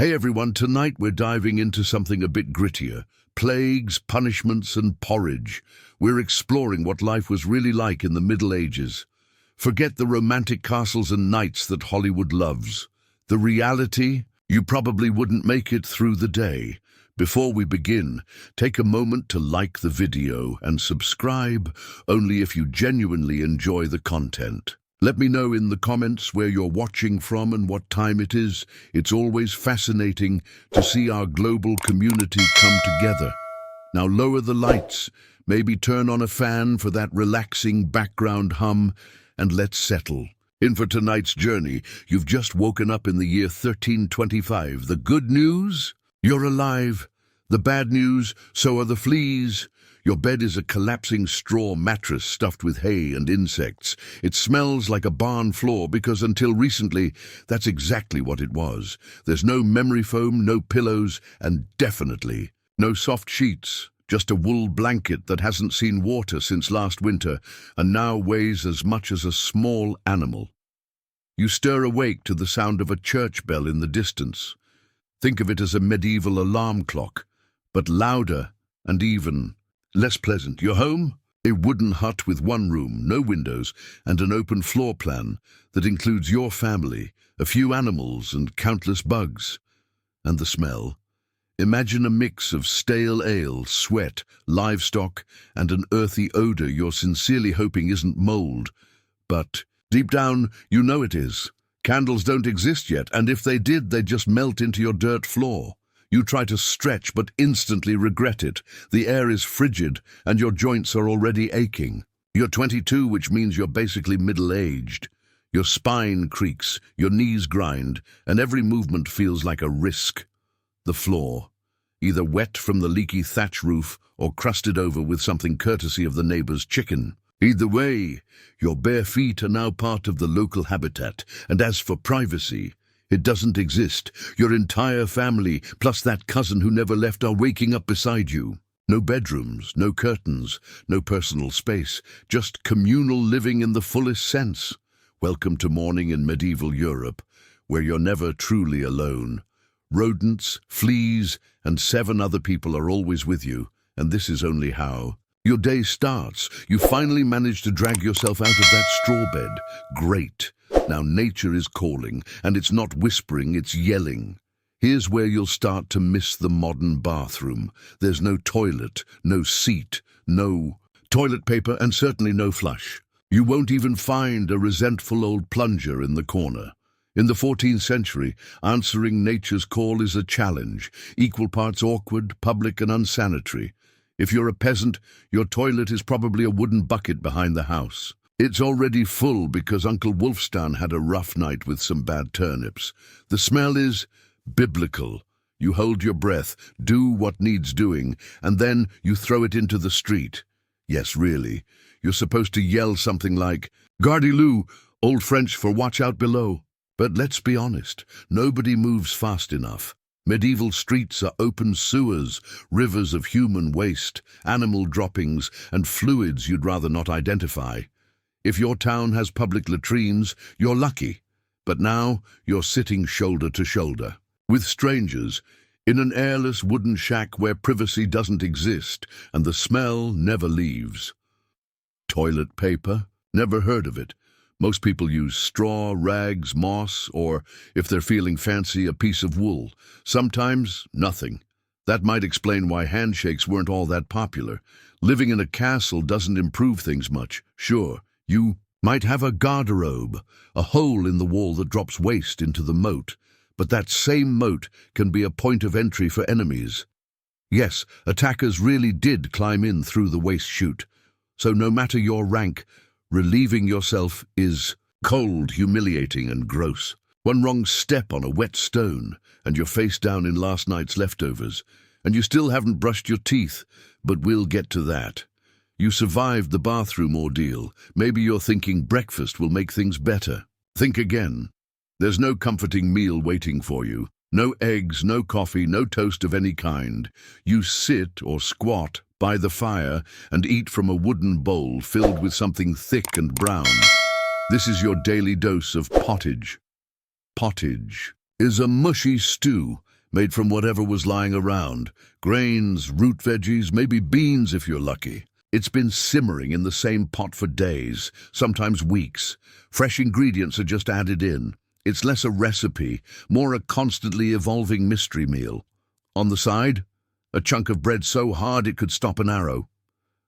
Hey everyone, tonight we're diving into something a bit grittier. Plagues, punishments, and porridge. We're exploring what life was really like in the Middle Ages. Forget the romantic castles and knights that Hollywood loves. The reality? You probably wouldn't make it through the day. Before we begin, take a moment to like the video and subscribe, only if you genuinely enjoy the content. Let me know in the comments where you're watching from and what time it is. It's always fascinating to see our global community come together. Now lower the lights, maybe turn on a fan for that relaxing background hum, and let's settle. In for tonight's journey, you've just woken up in the year 1325. The good news? You're alive. The bad news? So are the fleas. Your bed is a collapsing straw mattress stuffed with hay and insects. It smells like a barn floor because until recently, that's exactly what it was. There's no memory foam, no pillows, and definitely no soft sheets. Just a wool blanket that hasn't seen water since last winter and now weighs as much as a small animal. You stir awake to the sound of a church bell in the distance. Think of it as a medieval alarm clock, but louder and even less pleasant. You're home? A wooden hut with one room, no windows, and an open floor plan that includes your family, a few animals, and countless bugs. And the smell? Imagine a mix of stale ale, sweat, livestock, and an earthy odor you're sincerely hoping isn't mold. But deep down, you know it is. Candles don't exist yet, and if they did, they'd just melt into your dirt floor. You try to stretch, but instantly regret it. The air is frigid, and your joints are already aching. You're 22, which means you're basically middle-aged. Your spine creaks, your knees grind, and every movement feels like a risk. The floor, either wet from the leaky thatch roof or crusted over with something courtesy of the neighbor's chicken. Either way, your bare feet are now part of the local habitat, and as for privacy, it doesn't exist. Your entire family, plus that cousin who never left, are waking up beside you. No bedrooms, no curtains, no personal space, just communal living in the fullest sense. Welcome to morning in medieval Europe, where you're never truly alone. Rodents, fleas, and 7 other people are always with you, and this is only how your day starts. You finally manage to drag yourself out of that straw bed. Great. Now nature is calling, and it's not whispering, it's yelling. Here's where you'll start to miss the modern bathroom. There's no toilet, no seat, no toilet paper, and certainly no flush. You won't even find a resentful old plunger in the corner. In the 14th century, answering nature's call is a challenge, equal parts awkward, public, and unsanitary. If you're a peasant, your toilet is probably a wooden bucket behind the house. It's already full because Uncle Wolfstan had a rough night with some bad turnips. The smell is biblical. You hold your breath, do what needs doing, and then you throw it into the street. Yes, really. You're supposed to yell something like, "Gardez-vous," Old French for watch out below. But let's be honest, nobody moves fast enough. Medieval streets are open sewers, rivers of human waste, animal droppings, and fluids you'd rather not identify. If your town has public latrines, you're lucky. But now you're sitting shoulder to shoulder with strangers in an airless wooden shack where privacy doesn't exist and the smell never leaves. Toilet paper? Never heard of it. Most people use straw, rags, moss, or, if they're feeling fancy, a piece of wool. Sometimes, nothing. That might explain why handshakes weren't all that popular. Living in a castle doesn't improve things much, sure. You might have a garderobe, a hole in the wall that drops waste into the moat, but that same moat can be a point of entry for enemies. Yes, attackers really did climb in through the waste chute. So no matter your rank, relieving yourself is cold, humiliating, and gross. One wrong step on a wet stone, and you're face down in last night's leftovers, and you still haven't brushed your teeth, but we'll get to that. You survived the bathroom ordeal. Maybe you're thinking breakfast will make things better. Think again. There's no comforting meal waiting for you. No eggs, no coffee, no toast of any kind. You sit or squat by the fire and eat from a wooden bowl filled with something thick and brown. This is your daily dose of pottage. Pottage is a mushy stew, made from whatever was lying around. Grains, root veggies, maybe beans if you're lucky. It's been simmering in the same pot for days, sometimes weeks. Fresh ingredients are just added in. It's less a recipe, more a constantly evolving mystery meal. On the side, a chunk of bread so hard it could stop an arrow.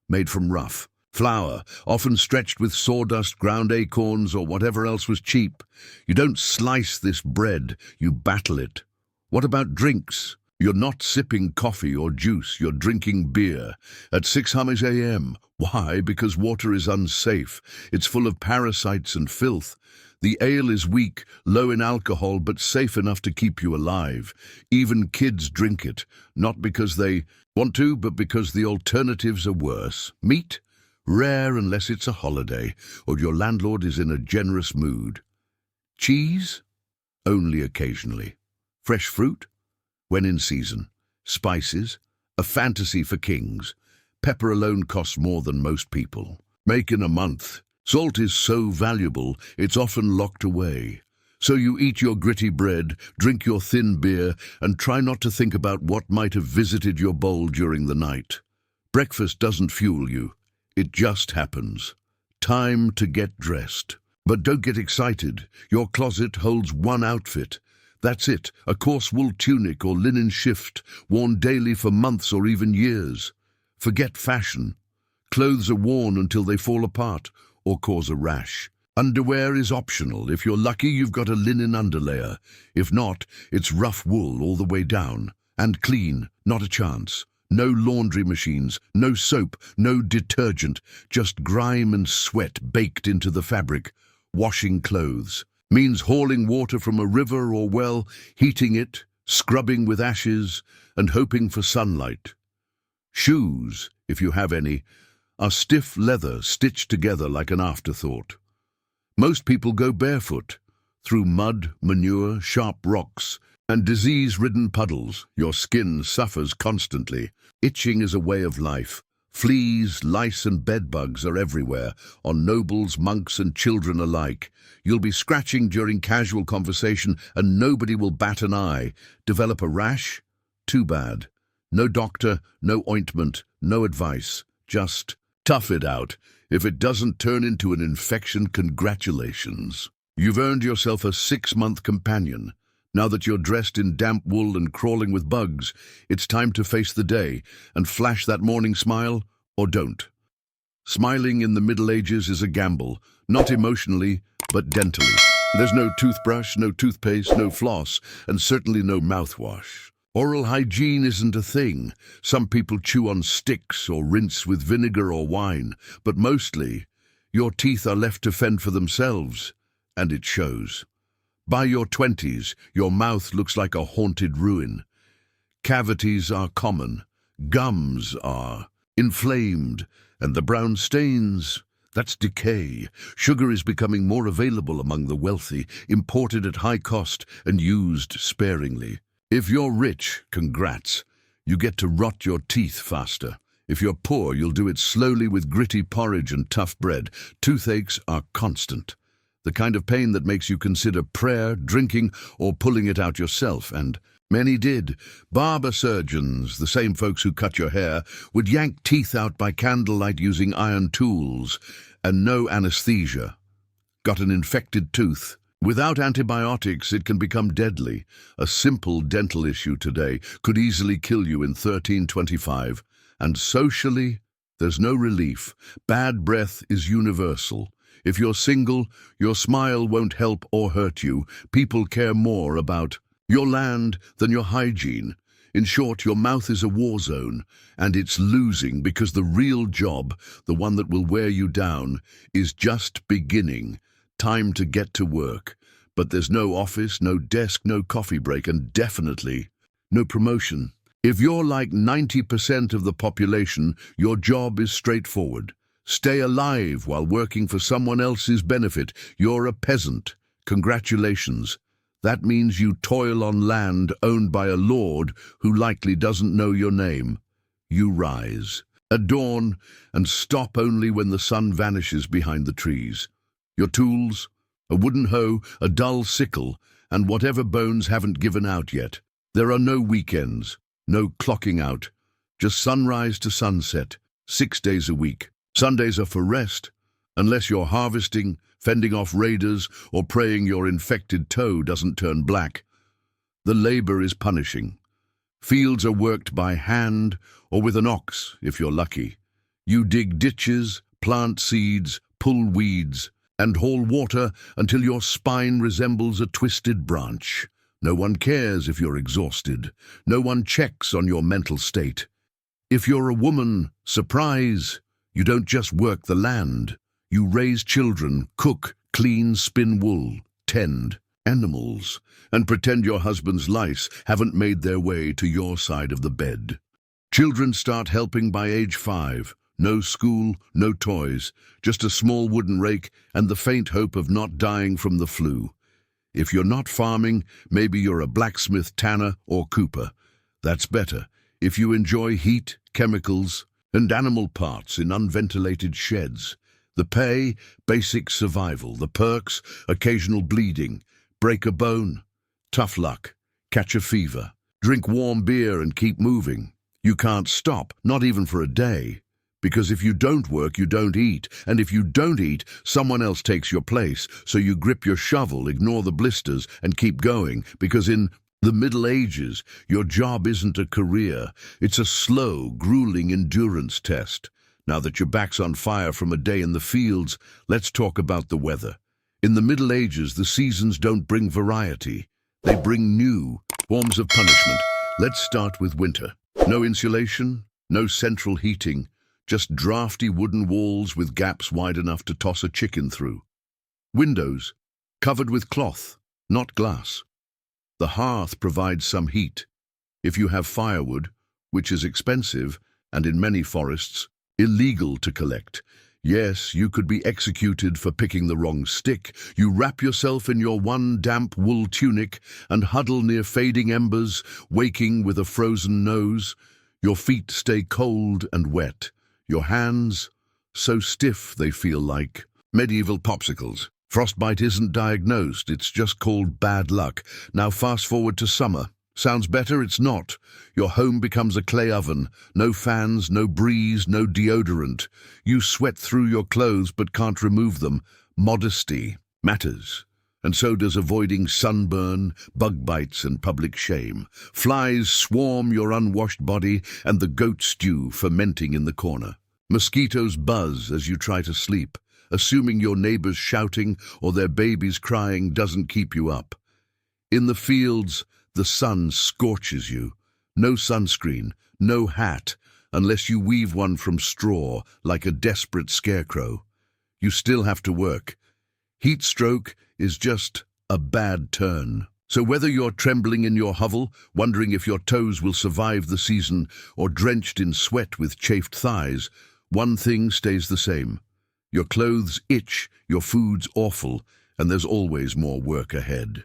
Made from rough flour, often stretched with sawdust, ground acorns, or whatever else was cheap. You don't slice this bread, you battle it. What about drinks? You're not sipping coffee or juice, you're drinking beer at 6 a.m. Why? Because water is unsafe. It's full of parasites and filth. The ale is weak, low in alcohol, but safe enough to keep you alive. Even kids drink it, not because they want to, but because the alternatives are worse. Meat? Rare unless it's a holiday, or your landlord is in a generous mood. Cheese? Only occasionally. Fresh fruit? When in season. Spices? A fantasy for kings. Pepper alone costs more than most people. Make in a month. Salt is so valuable, it's often locked away. So you eat your gritty bread, drink your thin beer, and try not to think about what might have visited your bowl during the night. Breakfast doesn't fuel you. It just happens. Time to get dressed. But don't get excited. Your closet holds one outfit. That's it, a coarse wool tunic or linen shift, worn daily for months or even years. Forget fashion. Clothes are worn until they fall apart or cause a rash. Underwear is optional. If you're lucky, you've got a linen underlayer. If not, it's rough wool all the way down. And clean, not a chance. No laundry machines, no soap, no detergent, just grime and sweat baked into the fabric. Washing clothes means hauling water from a river or well, heating it, scrubbing with ashes, and hoping for sunlight. Shoes, if you have any, are stiff leather stitched together like an afterthought. Most people go barefoot, through mud, manure, sharp rocks, and disease-ridden puddles. Your skin suffers constantly. Itching is a way of life. Fleas, lice, and bedbugs are everywhere, on nobles, monks, and children alike. You'll be scratching during casual conversation, and nobody will bat an eye. Develop a rash? Too bad. No doctor, no ointment, no advice. Just tough it out. If it doesn't turn into an infection, congratulations. You've earned yourself a 6-month companion. Now that you're dressed in damp wool and crawling with bugs, it's time to face the day and flash that morning smile, or don't. Smiling in the Middle Ages is a gamble, not emotionally, but dentally. There's no toothbrush, no toothpaste, no floss, and certainly no mouthwash. Oral hygiene isn't a thing. Some people chew on sticks or rinse with vinegar or wine, but mostly, your teeth are left to fend for themselves, and it shows. By your 20s, your mouth looks like a haunted ruin. Cavities are common, gums are inflamed, and the brown stains, that's decay. Sugar is becoming more available among the wealthy, imported at high cost and used sparingly. If you're rich, congrats. You get to rot your teeth faster. If you're poor, you'll do it slowly with gritty porridge and tough bread. Toothaches are constant. The kind of pain that makes you consider prayer, drinking, or pulling it out yourself, and many did. Barber surgeons, the same folks who cut your hair, would yank teeth out by candlelight using iron tools, and no anesthesia. Got an infected tooth? Without antibiotics, it can become deadly. A simple dental issue today could easily kill you in 1325. And socially, there's no relief. Bad breath is universal. If you're single, your smile won't help or hurt you. People care more about your land than your hygiene. In short, your mouth is a war zone, and it's losing because the real job, the one that will wear you down, is just beginning. Time to get to work. But there's no office, no desk, no coffee break, and definitely no promotion. If you're like 90% of the population, your job is straightforward. Stay alive while working for someone else's benefit. You're a peasant. Congratulations. That means you toil on land owned by a lord who likely doesn't know your name. You rise at dawn and stop only when the sun vanishes behind the trees. Your tools? A wooden hoe, a dull sickle, and whatever bones haven't given out yet. There are no weekends, no clocking out, just sunrise to sunset, 6 days a week. Sundays are for rest, unless you're harvesting, fending off raiders, or praying your infected toe doesn't turn black. The labor is punishing. Fields are worked by hand or with an ox, if you're lucky. You dig ditches, plant seeds, pull weeds, and haul water until your spine resembles a twisted branch. No one cares if you're exhausted. No one checks on your mental state. If you're a woman, surprise, you don't just work the land. You raise children, cook, clean, spin wool, tend animals, and pretend your husband's lice haven't made their way to your side of the bed. Children start helping by age 5. No school, no toys, just a small wooden rake and the faint hope of not dying from the flu. If you're not farming, maybe you're a blacksmith, tanner, or cooper. That's better. If you enjoy heat, chemicals, and animal parts in unventilated sheds. The pay, basic survival. The perks, occasional bleeding. Break a bone. Tough luck. Catch a fever. Drink warm beer and keep moving. You can't stop, not even for a day. Because if you don't work, you don't eat. And if you don't eat, someone else takes your place. So you grip your shovel, ignore the blisters, and keep going. Because in the Middle Ages, your job isn't a career. It's a slow, grueling endurance test. Now that your back's on fire from a day in the fields, let's talk about the weather. In the Middle Ages, the seasons don't bring variety. They bring new forms of punishment. Let's start with winter. No insulation, no central heating. Just drafty wooden walls with gaps wide enough to toss a chicken through. Windows, covered with cloth, not glass. The hearth provides some heat. If you have firewood, which is expensive, and in many forests, illegal to collect. Yes, you could be executed for picking the wrong stick. You wrap yourself in your one damp wool tunic and huddle near fading embers, waking with a frozen nose. Your feet stay cold and wet. Your hands, so stiff they feel like medieval popsicles. Frostbite isn't diagnosed, it's just called bad luck. Now fast forward to summer. Sounds better? It's not. Your home becomes a clay oven. No fans, no breeze, no deodorant. You sweat through your clothes but can't remove them. Modesty matters. And so does avoiding sunburn, bug bites, and public shame. Flies swarm your unwashed body and the goat stew fermenting in the corner. Mosquitoes buzz as you try to sleep. Assuming your neighbors shouting or their babies crying doesn't keep you up. In the fields, the sun scorches you. No sunscreen, no hat, unless you weave one from straw like a desperate scarecrow. You still have to work. Heat stroke is just a bad turn. So whether you're trembling in your hovel, wondering if your toes will survive the season, or drenched in sweat with chafed thighs, one thing stays the same. Your clothes itch, your food's awful, and there's always more work ahead.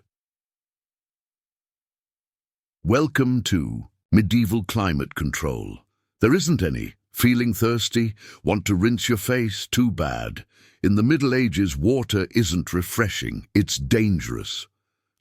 Welcome to medieval climate control. There isn't any. Feeling thirsty? Want to rinse your face? Too bad. In the Middle Ages, water isn't refreshing, it's dangerous.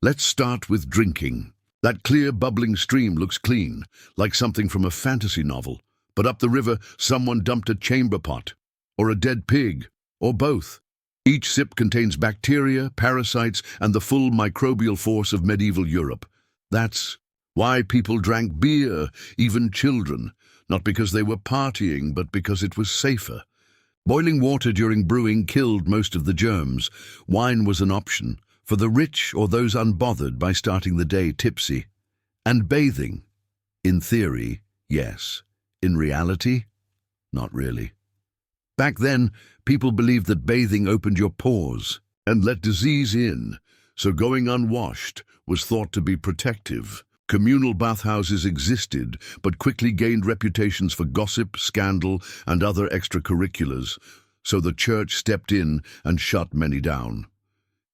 Let's start with drinking. That clear, bubbling stream looks clean, like something from a fantasy novel. But up the river, someone dumped a chamber pot, or a dead pig, or both. Each sip contains bacteria, parasites, and the full microbial force of medieval Europe. That's why people drank beer, even children, not because they were partying, but because it was safer. Boiling water during brewing killed most of the germs. Wine was an option for the rich or those unbothered by starting the day tipsy. And bathing. In theory, yes. In reality, not really. Back then, people believed that bathing opened your pores and let disease in, so going unwashed was thought to be protective. Communal bathhouses existed, but quickly gained reputations for gossip, scandal, and other extracurriculars, so the church stepped in and shut many down.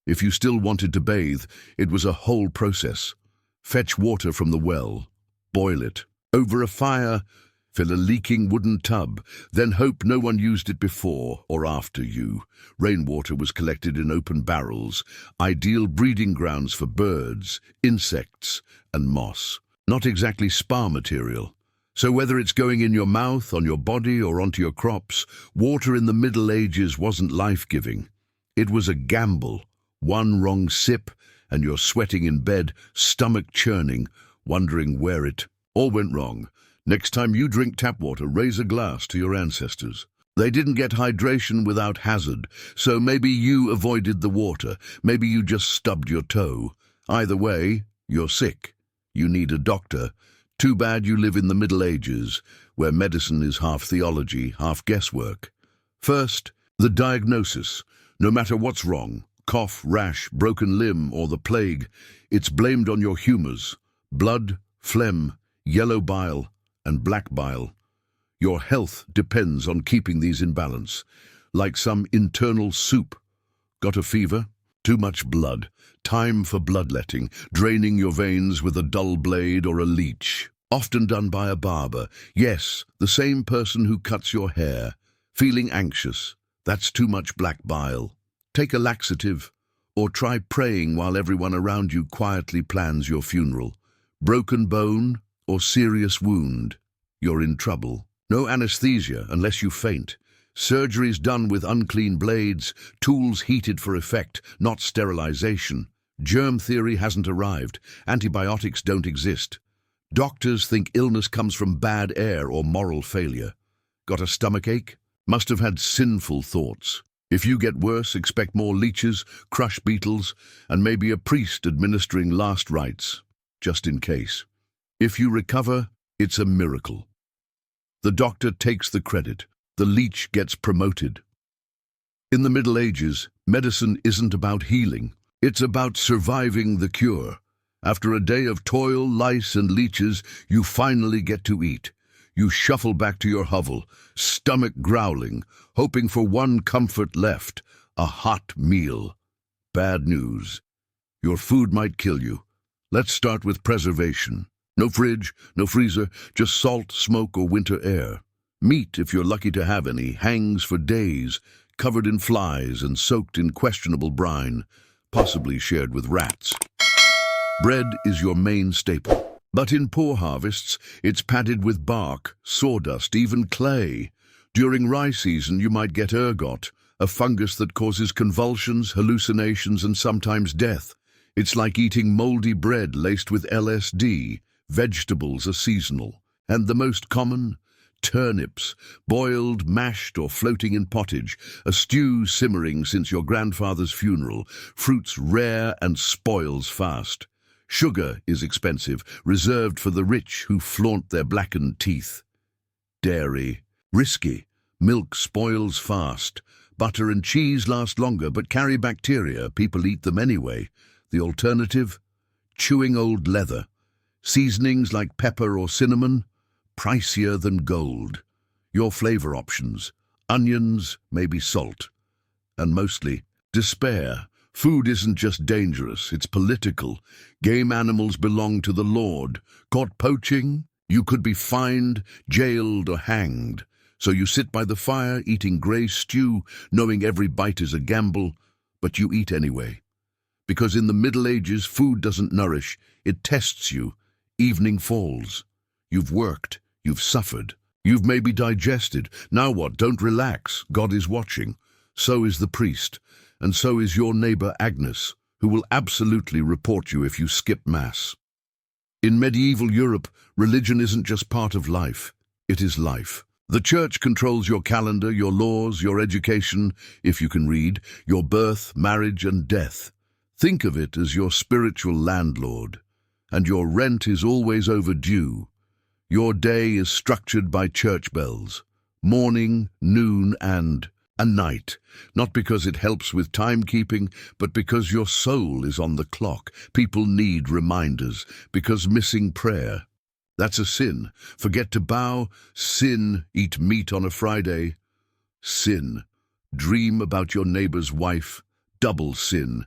If you still wanted to bathe, it was a whole process. Fetch water from the well, boil it. Over a fire, fill a leaking wooden tub, then hope no one used it before or after you. Rainwater was collected in open barrels, ideal breeding grounds for birds, insects, and moss. not exactly spa material. So whether it's going in your mouth, on your body, or onto your crops, water in the Middle Ages wasn't life-giving. It was a gamble. One wrong sip, and you're sweating in bed, stomach churning, wondering where it all went wrong. Next time you drink tap water, raise a glass to your ancestors. They didn't get hydration without hazard, so maybe you avoided the water, maybe you just stubbed your toe. Either way, you're sick. You need a doctor. Too bad you live in the Middle Ages, where medicine is half theology, half guesswork. First, the diagnosis. No matter what's wrong, cough, rash, broken limb, or the plague, it's blamed on your humours. Blood, phlegm, yellow bile, and black bile. Your health depends on keeping these in balance, like some internal soup. Got a fever? Too much blood. Time for bloodletting, draining your veins with a dull blade or a leech. Often done by a barber. Yes, the same person who cuts your hair. Feeling anxious? That's too much black bile. Take a laxative, or try praying while everyone around you quietly plans your funeral. Broken bone or serious wound? You're in trouble. No anesthesia unless you faint. Surgeries done with unclean blades, tools heated for effect, not sterilization. Germ theory hasn't arrived. Antibiotics don't exist. Doctors think illness comes from bad air or moral failure. Got a stomachache? Must have had sinful thoughts. If you get worse, expect more leeches, crush beetles, and maybe a priest administering last rites, just in case. If you recover, it's a miracle. The doctor takes the credit. The leech gets promoted. In the Middle Ages, medicine isn't about healing. It's about surviving the cure. After a day of toil, lice, and leeches, you finally get to eat. You shuffle back to your hovel, stomach growling, hoping for one comfort left, a hot meal. Bad news. Your food might kill you. Let's start with preservation. No fridge, no freezer, just salt, smoke, or winter air. Meat, if you're lucky to have any, hangs for days, covered in flies and soaked in questionable brine, possibly shared with rats. Bread is your main staple, but in poor harvests, it's padded with bark, sawdust, even clay. During rye season, you might get ergot, a fungus that causes convulsions, hallucinations, and sometimes death. It's like eating moldy bread laced with LSD. Vegetables are seasonal, and the most common? Turnips, boiled, mashed, or floating in pottage, a stew simmering since your grandfather's funeral, fruits rare and spoils fast. Sugar is expensive, reserved for the rich who flaunt their blackened teeth. Dairy, risky, milk spoils fast. Butter and cheese last longer but carry bacteria, people eat them anyway. The alternative? Chewing old leather. Seasonings like pepper or cinnamon, pricier than gold. Your flavor options, onions, maybe salt. And mostly, despair. Food isn't just dangerous, it's political. Game animals belong to the Lord. Caught poaching, you could be fined, jailed, or hanged. So you sit by the fire, eating grey stew, knowing every bite is a gamble, but you eat anyway. Because in the Middle Ages, food doesn't nourish, it tests you. Evening falls. You've worked. You've suffered. You've maybe digested. Now what? Don't relax. God is watching. So is the priest. And so is your neighbor Agnes, who will absolutely report you if you skip Mass. In medieval Europe, religion isn't just part of life. It is life. The church controls your calendar, your laws, your education, if you can read, your birth, marriage, and death. Think of it as your spiritual landlord. And your rent is always overdue. Your day is structured by church bells, morning, noon, and a night, not because it helps with timekeeping, but because your soul is on the clock. People need reminders, because missing prayer. That's a sin. Forget to bow. Sin. Eat meat on a Friday. Sin. Dream about your neighbor's wife. Double sin.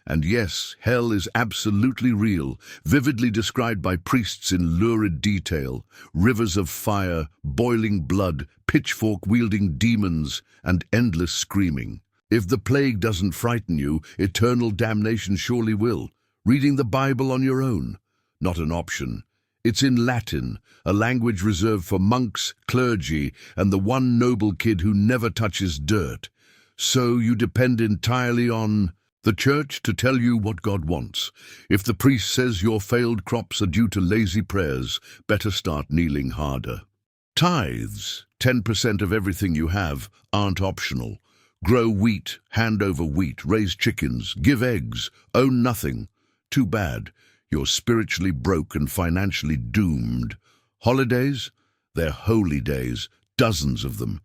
And yes, hell is absolutely real, vividly described by priests in lurid detail, rivers of fire, boiling blood, pitchfork-wielding demons, and endless screaming. If the plague doesn't frighten you, eternal damnation surely will. Reading the Bible on your own, not an option. It's in Latin, a language reserved for monks, clergy, and the one noble kid who never touches dirt. So you depend entirely on the church to tell you what God wants. If the priest says your failed crops are due to lazy prayers, better start kneeling harder. Tithes, 10% of everything you have, aren't optional. Grow wheat, hand over wheat, raise chickens, give eggs, own nothing. Too bad. You're spiritually broke and financially doomed. Holidays? They're holy days, dozens of them.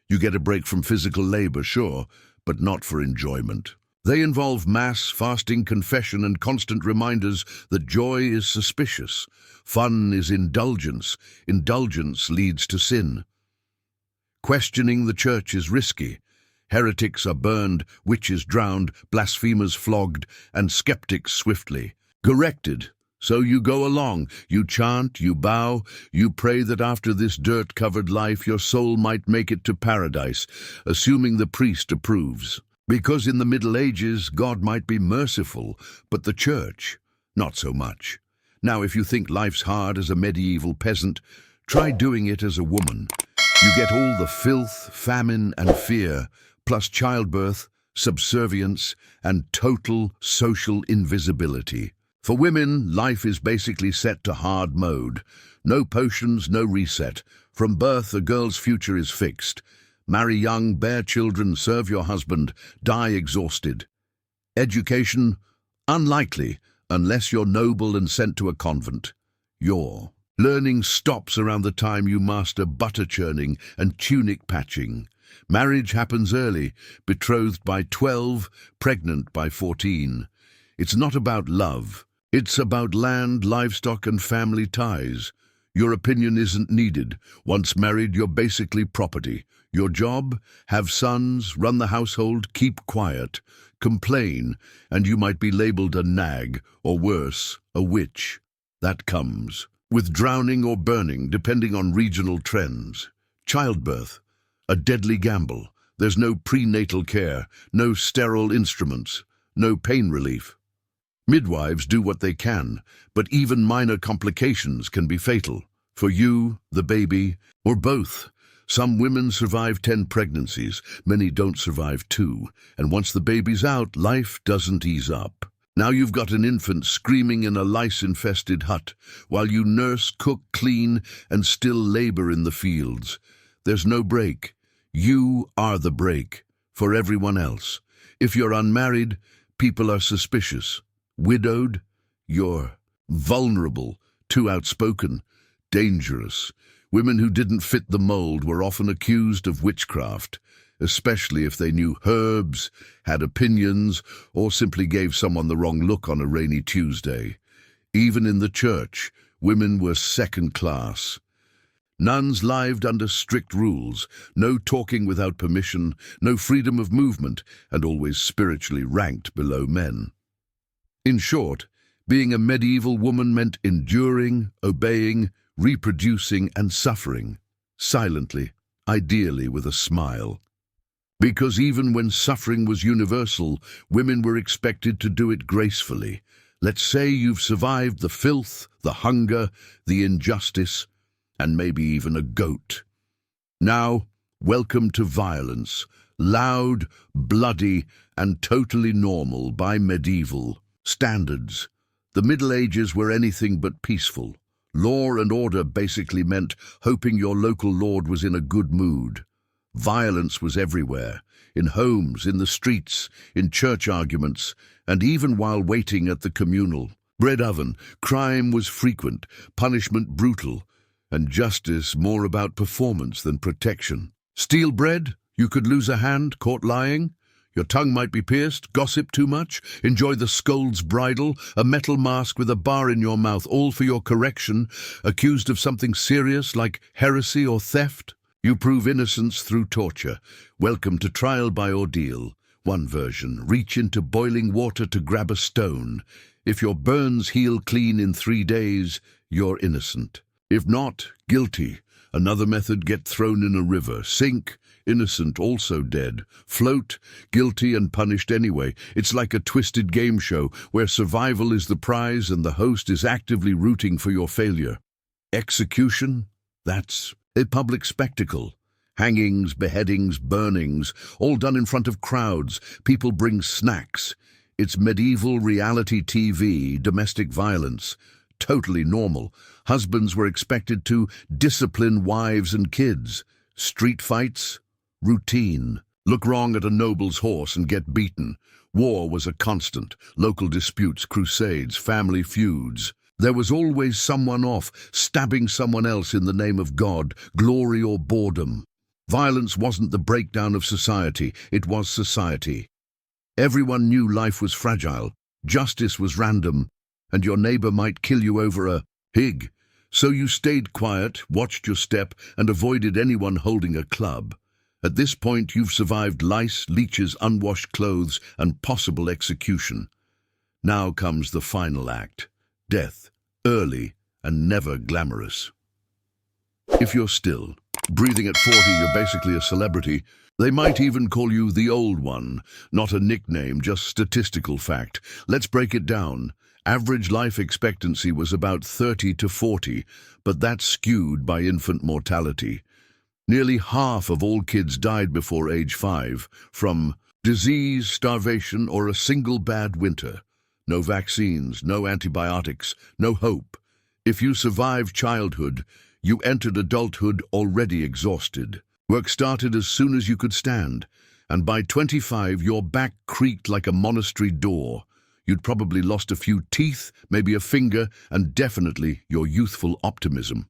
You get a break from physical labor, sure, but not for enjoyment. They involve mass, fasting, confession, and constant reminders that joy is suspicious. Fun is indulgence. Indulgence leads to sin. Questioning the church is risky. Heretics are burned, witches drowned, blasphemers flogged, and skeptics swiftly corrected. So you go along, you chant, you bow, you pray that after this dirt-covered life your soul might make it to paradise, assuming the priest approves. Because in the Middle Ages, God might be merciful, but the church, not so much. Now, if you think life's hard as a medieval peasant, try doing it as a woman. You get all the filth, famine, and fear, plus childbirth, subservience, and total social invisibility. For women, life is basically set to hard mode. No potions, no reset. From birth, a girl's future is fixed. Marry young, bear children, serve your husband, die exhausted. Education? Unlikely, unless you're noble and sent to a convent. Your learning stops around the time you master butter churning and tunic patching. Marriage happens early, betrothed by 12, pregnant by 14. It's not about love. It's about land, livestock, and family ties. Your opinion isn't needed. Once married, you're basically property. Your job? Have sons, run the household, keep quiet. Complain, and you might be labeled a nag, or worse, a witch. That comes with drowning or burning, depending on regional trends. Childbirth, a deadly gamble. There's no prenatal care, no sterile instruments, no pain relief. Midwives do what they can, but even minor complications can be fatal. For you, the baby, or both. Some women survive 10 pregnancies, many don't survive 2, and once the baby's out, life doesn't ease up. Now you've got an infant screaming in a lice-infested hut, while you nurse, cook, clean, and still labor in the fields. There's no break. You are the break for everyone else. If you're unmarried, people are suspicious. Widowed, you're vulnerable, too outspoken, dangerous. Women who didn't fit the mold were often accused of witchcraft, especially if they knew herbs, had opinions, or simply gave someone the wrong look on a rainy Tuesday. Even in the church, women were second class. Nuns lived under strict rules, no talking without permission, no freedom of movement, and always spiritually ranked below men. In short, being a medieval woman meant enduring, obeying, reproducing, and suffering, silently, ideally with a smile. Because even when suffering was universal, women were expected to do it gracefully. Let's say you've survived the filth, the hunger, the injustice, and maybe even a goat. Now, welcome to violence, loud, bloody, and totally normal by medieval standards. The Middle Ages were anything but peaceful. Law and order basically meant hoping your local lord was in a good mood. Violence was everywhere, in homes, in the streets, in church arguments, and even while waiting at the communal bread oven. Crime was frequent, punishment brutal, and justice more about performance than protection. Steal bread? You could lose a hand, caught lying. Your tongue might be pierced, gossip too much, enjoy the scold's bridle, a metal mask with a bar in your mouth, all for your correction, accused of something serious like heresy or theft. You prove innocence through torture. Welcome to trial by ordeal. One version, reach into boiling water to grab a stone. If your burns heal clean in 3 days, you're innocent. If not, guilty. Another method, get thrown in a river. Sink, innocent, also dead. Float, guilty and punished anyway. It's like a twisted game show where survival is the prize and the host is actively rooting for your failure. Execution? That's a public spectacle. Hangings, beheadings, burnings, all done in front of crowds. People bring snacks. It's medieval reality TV, domestic violence. Totally normal. Husbands were expected to discipline wives and kids. Street fights? Routine. Look wrong at a noble's horse and get beaten. War was a constant. Local disputes, crusades, family feuds. There was always someone off, stabbing someone else in the name of God, glory or boredom. Violence wasn't the breakdown of society, it was society. Everyone knew life was fragile, justice was random, and your neighbor might kill you over a pig. So you stayed quiet, watched your step, and avoided anyone holding a club. At this point, you've survived lice, leeches, unwashed clothes, and possible execution. Now comes the final act. Death, early and never glamorous. If you're still breathing at 40, you're basically a celebrity. They might even call you the old one. Not a nickname, just statistical fact. Let's break it down. Average life expectancy was about 30 to 40, but that's skewed by infant mortality. Nearly half of all kids died before age 5, from disease, starvation, or a single bad winter. No vaccines, no antibiotics, no hope. If you survived childhood, you entered adulthood already exhausted. Work started as soon as you could stand, and by 25 your back creaked like a monastery door. You'd probably lost a few teeth, maybe a finger, and definitely your youthful optimism.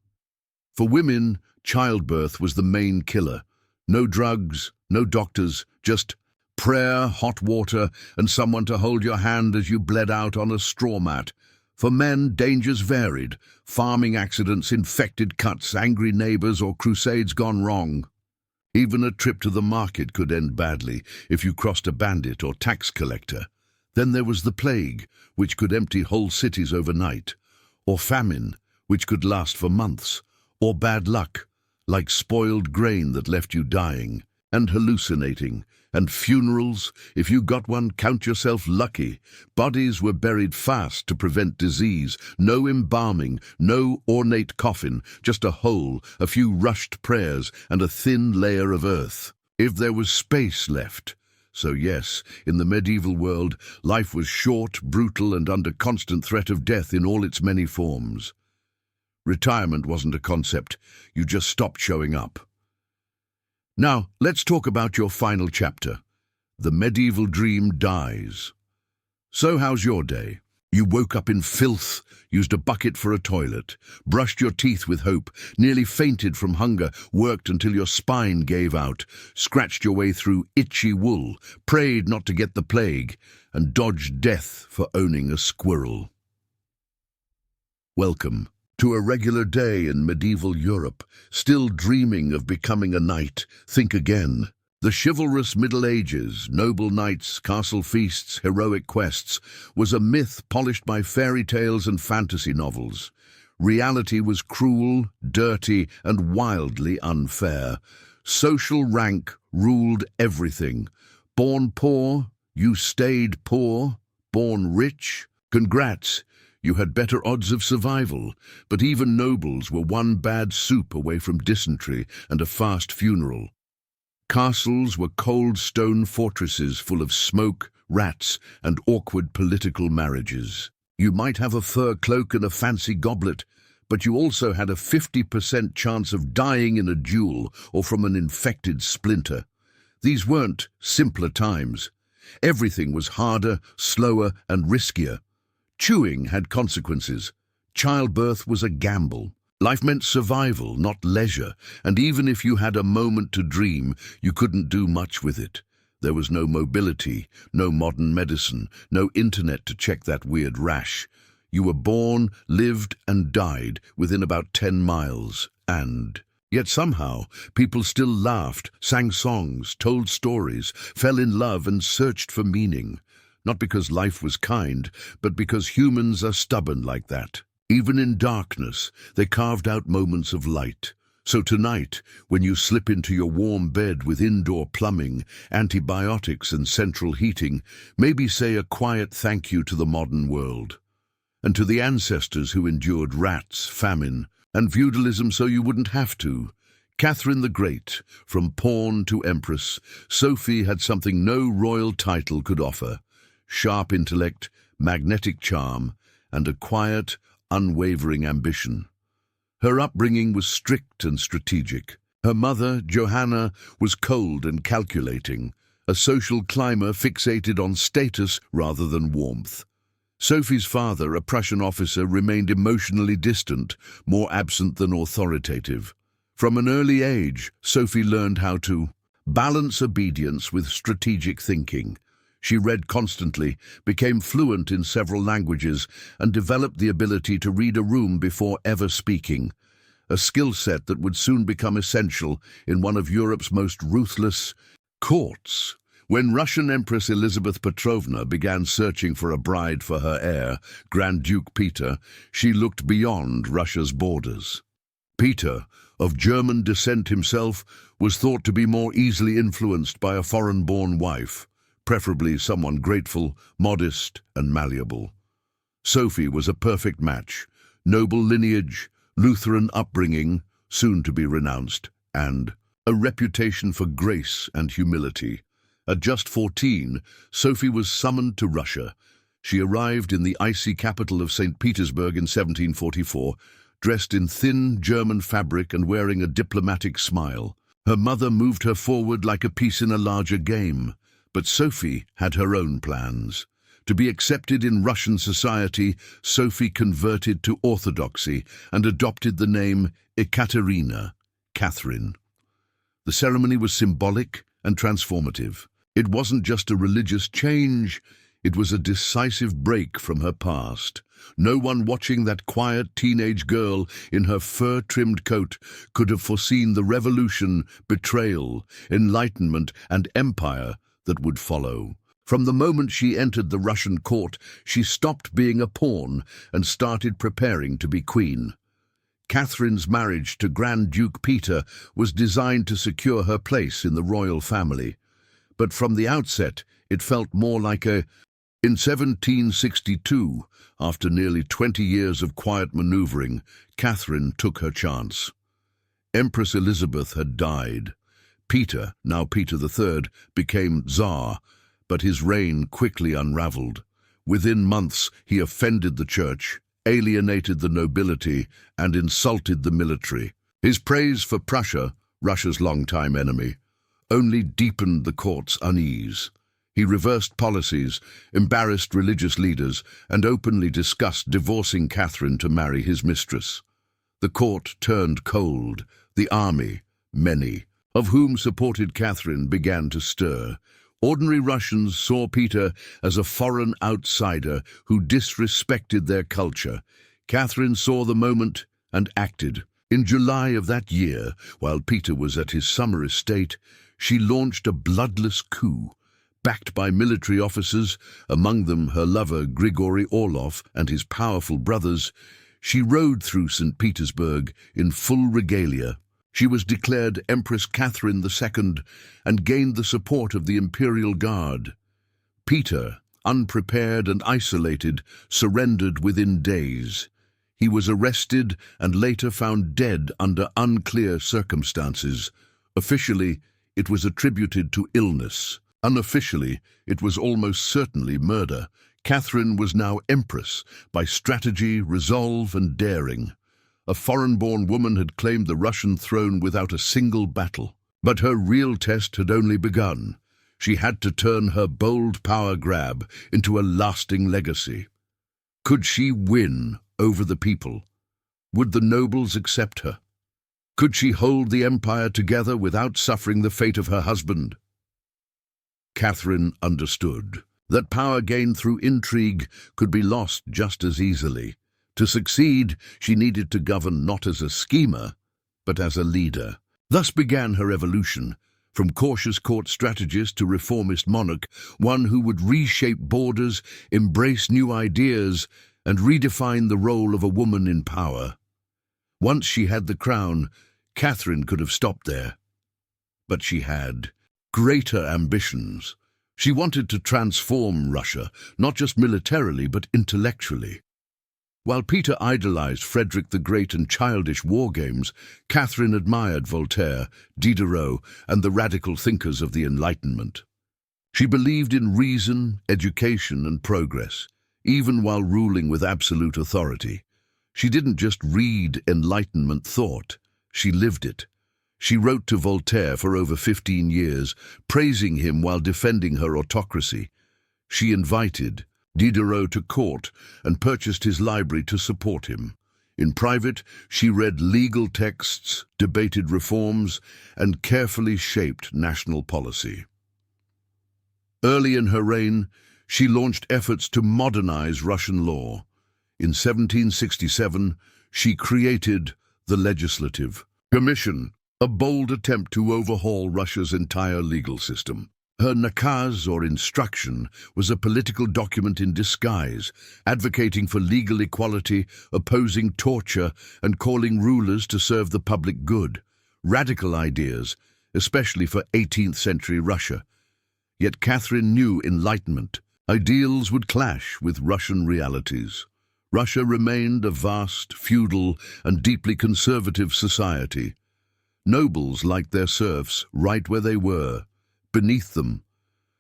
For women, childbirth was the main killer. No drugs, no doctors, just prayer, hot water, and someone to hold your hand as you bled out on a straw mat. For men, dangers varied. Farming accidents, infected cuts, angry neighbors, or crusades gone wrong. Even a trip to the market could end badly if you crossed a bandit or tax collector. Then there was the plague, which could empty whole cities overnight. Or famine, which could last for months. Or bad luck, like spoiled grain that left you dying and hallucinating. And funerals, if you got one, count yourself lucky. Bodies were buried fast to prevent disease. No embalming, no ornate coffin, just a hole, a few rushed prayers, and a thin layer of earth. If there was space left. So yes, in the medieval world, life was short, brutal, and under constant threat of death in all its many forms. Retirement wasn't a concept. You just stopped showing up. Now, let's talk about your final chapter. The medieval dream dies. So how's your day? You woke up in filth, used a bucket for a toilet, brushed your teeth with hope, nearly fainted from hunger, worked until your spine gave out, scratched your way through itchy wool, prayed not to get the plague, and dodged death for owning a squirrel. Welcome to a regular day in medieval Europe. Still dreaming of becoming a knight? Think again. The chivalrous Middle Ages, noble knights, castle feasts, heroic quests, was a myth polished by fairy tales and fantasy novels. Reality was cruel, dirty, and wildly unfair. Social rank ruled everything. Born poor, you stayed poor. Born rich, congrats, you had better odds of survival. But even nobles were one bad soup away from dysentery and a fast funeral. Castles were cold stone fortresses full of smoke, rats, and awkward political marriages. You might have a fur cloak and a fancy goblet, but you also had a 50% chance of dying in a duel or from an infected splinter. These weren't simpler times. Everything was harder, slower, and riskier. Chewing had consequences. Childbirth was a gamble. Life meant survival, not leisure, and even if you had a moment to dream, you couldn't do much with it. There was no mobility, no modern medicine, no internet to check that weird rash. You were born, lived, and died within about 10 miles, and yet somehow people still laughed, sang songs, told stories, fell in love, and searched for meaning. Not because life was kind, but because humans are stubborn like that. Even in darkness, they carved out moments of light. So tonight, when you slip into your warm bed with indoor plumbing, antibiotics, and central heating, maybe say a quiet thank you to the modern world. And to the ancestors who endured rats, famine, And feudalism so you wouldn't have to. Catherine the Great, from pawn to empress, Sophie had something no royal title could offer: sharp intellect, magnetic charm, and a quiet, unwavering ambition. Her upbringing was strict and strategic. Her mother, Johanna, was cold and calculating, a social climber fixated on status rather than warmth. Sophie's father, a Prussian officer, remained emotionally distant, more absent than authoritative. From an early age, Sophie learned how to balance obedience with strategic thinking. She read constantly, became fluent in several languages, and developed the ability to read a room before ever speaking, a skill set that would soon become essential in one of Europe's most ruthless courts. When Russian Empress Elizabeth Petrovna began searching for a bride for her heir, Grand Duke Peter, she looked beyond Russia's borders. Peter, of German descent himself, was thought to be more easily influenced by a foreign-born wife, preferably someone grateful, modest, and malleable. Sophie was a perfect match: noble lineage, Lutheran upbringing, soon to be renounced, and a reputation for grace and humility. At just 14, Sophie was summoned to Russia. She arrived in the icy capital of St. Petersburg in 1744, dressed in thin German fabric and wearing a diplomatic smile. Her mother moved her forward like a piece in a larger game, but Sophie had her own plans. To be accepted in Russian society, Sophie converted to Orthodoxy and adopted the name Ekaterina, Catherine. The ceremony was symbolic and transformative. It wasn't just a religious change, it was a decisive break from her past. No one watching that quiet teenage girl in her fur-trimmed coat could have foreseen the revolution, betrayal, enlightenment, and empire that would follow. From the moment she entered the Russian court, she stopped being a pawn and started preparing to be queen. Catherine's marriage to Grand Duke Peter was designed to secure her place in the royal family. But from the outset, it felt more like a... In 1762, after nearly 20 years of quiet maneuvering, Catherine took her chance. Empress Elizabeth had died. Peter, now Peter III, became Tsar, but his reign quickly unraveled. Within months, he offended the church, alienated the nobility, and insulted the military. His praise for Prussia, Russia's longtime enemy, only deepened the court's unease. He reversed policies, embarrassed religious leaders, and openly discussed divorcing Catherine to marry his mistress. The court turned cold. The army, many of whom supported Catherine, began to stir. Ordinary Russians saw Peter as a foreign outsider who disrespected their culture. Catherine saw the moment and acted. In July of that year, while Peter was at his summer estate, she launched a bloodless coup. Backed by military officers, among them her lover Grigory Orlov and his powerful brothers, she rode through St. Petersburg in full regalia. She was declared Empress Catherine II and gained the support of the Imperial Guard. Peter, unprepared and isolated, surrendered within days. He was arrested and later found dead under unclear circumstances. Officially, it was attributed to illness. Unofficially, it was almost certainly murder. Catherine was now empress by strategy, resolve, and daring. A foreign-born woman had claimed the Russian throne without a single battle. But her real test had only begun. She had to turn her bold power grab into a lasting legacy. Could she win over the people? Would the nobles accept her? Could she hold the empire together without suffering the fate of her husband? Catherine understood that power gained through intrigue could be lost just as easily. To succeed, she needed to govern not as a schemer, but as a leader. Thus began her evolution, from cautious court strategist to reformist monarch, one who would reshape borders, embrace new ideas, and redefine the role of a woman in power. Once she had the crown, Catherine could have stopped there. But she had greater ambitions. She wanted to transform Russia, not just militarily, but intellectually. While Peter idolized Frederick the Great and childish war games, Catherine admired Voltaire, Diderot, and the radical thinkers of the Enlightenment. She believed in reason, education, and progress, even while ruling with absolute authority. She didn't just read Enlightenment thought, she lived it. She wrote to Voltaire for over 15 years, praising him while defending her autocracy. She invited Diderot to court and purchased his library to support him. In private, she read legal texts, debated reforms, and carefully shaped national policy. Early in her reign, she launched efforts to modernize Russian law. In 1767, she created the Legislative Commission, a bold attempt to overhaul Russia's entire legal system. Her nakaz, or instruction, was a political document in disguise, advocating for legal equality, opposing torture, and calling rulers to serve the public good. Radical ideas, especially for 18th century Russia. Yet Catherine knew Enlightenment. Ideals would clash with Russian realities. Russia remained a vast, feudal, and deeply conservative society. Nobles liked their serfs right where they were, beneath them.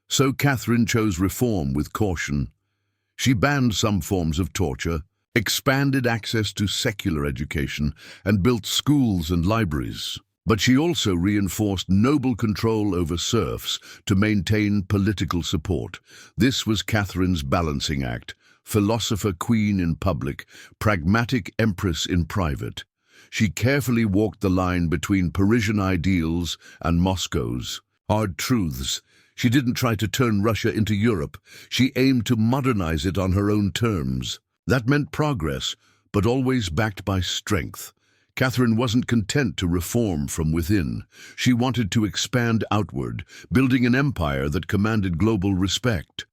So Catherine chose reform with caution. She banned some forms of torture, expanded access to secular education, and built schools and libraries. But she also reinforced noble control over serfs to maintain political support. This was Catherine's balancing act: philosopher queen in public, pragmatic empress in private. She carefully walked the line between Parisian ideals and Moscow's hard truths. She didn't try to turn Russia into Europe. She aimed to modernize it on her own terms. That meant progress, but always backed by strength. Catherine wasn't content to reform from within. She wanted to expand outward, building an empire that commanded global respect.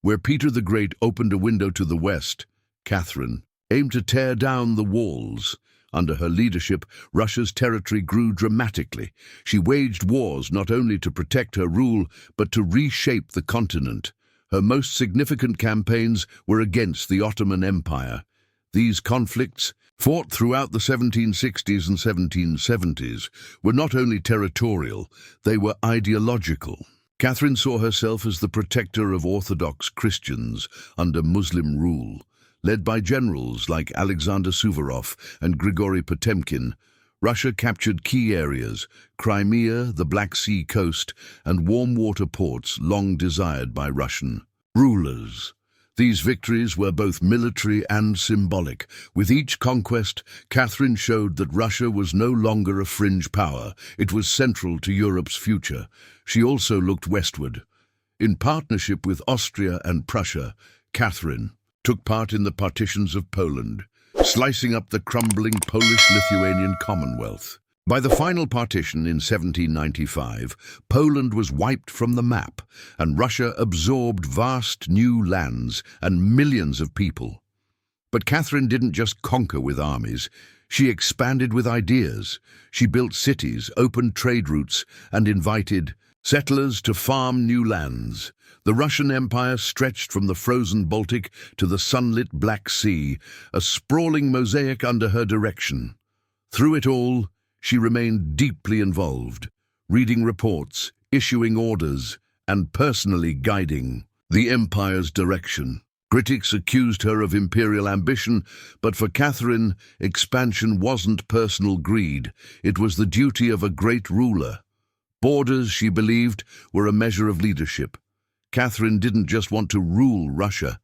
Where Peter the Great opened a window to the west, Catherine aimed to tear down the walls. Under her leadership, Russia's territory grew dramatically. She waged wars not only to protect her rule, but to reshape the continent. Her most significant campaigns were against the Ottoman Empire. These conflicts, fought throughout the 1760s and 1770s, were not only territorial, they were ideological. Catherine saw herself as the protector of Orthodox Christians under Muslim rule. Led by generals like Alexander Suvorov and Grigory Potemkin, Russia captured key areas: Crimea, the Black Sea coast, and warm water ports long desired by Russian rulers. These victories were both military and symbolic. With each conquest, Catherine showed that Russia was no longer a fringe power. It was central to Europe's future. She also looked westward. In partnership with Austria and Prussia, Catherine took part in the partitions of Poland, slicing up the crumbling Polish-Lithuanian Commonwealth. By the final partition in 1795, Poland was wiped from the map, and Russia absorbed vast new lands and millions of people. But Catherine didn't just conquer with armies. She expanded with ideas. She built cities, opened trade routes, and invited settlers to farm new lands. The Russian Empire stretched from the frozen Baltic to the sunlit Black Sea, a sprawling mosaic under her direction. Through it all, she remained deeply involved, reading reports, issuing orders, and personally guiding the empire's direction. Critics accused her of imperial ambition, but for Catherine, expansion wasn't personal greed. It was the duty of a great ruler. Borders, she believed, were a measure of leadership. Catherine didn't just want to rule Russia.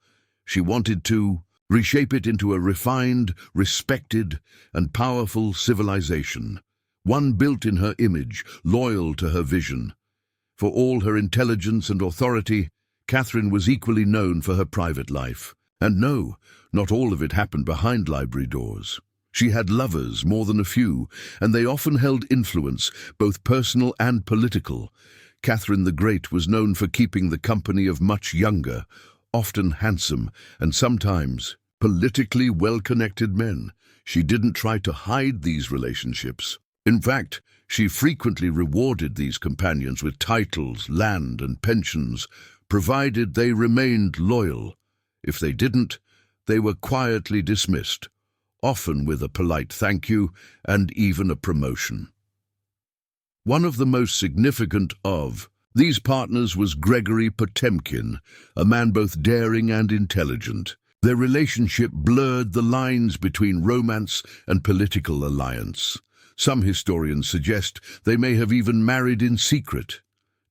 She wanted to reshape it into a refined, respected, and powerful civilization. One built in her image, loyal to her vision. For all her intelligence and authority, Catherine was equally known for her private life. And no, not all of it happened behind library doors. She had lovers, more than a few, and they often held influence, both personal and political. Catherine the Great was known for keeping the company of much younger, often handsome, and sometimes politically well-connected men. She didn't try to hide these relationships. In fact, she frequently rewarded these companions with titles, land, and pensions, provided they remained loyal. If they didn't, they were quietly dismissed, often with a polite thank you and even a promotion. One of the most significant of these partners was Gregory Potemkin, a man both daring and intelligent. Their relationship blurred the lines between romance and political alliance. Some historians suggest they may have even married in secret.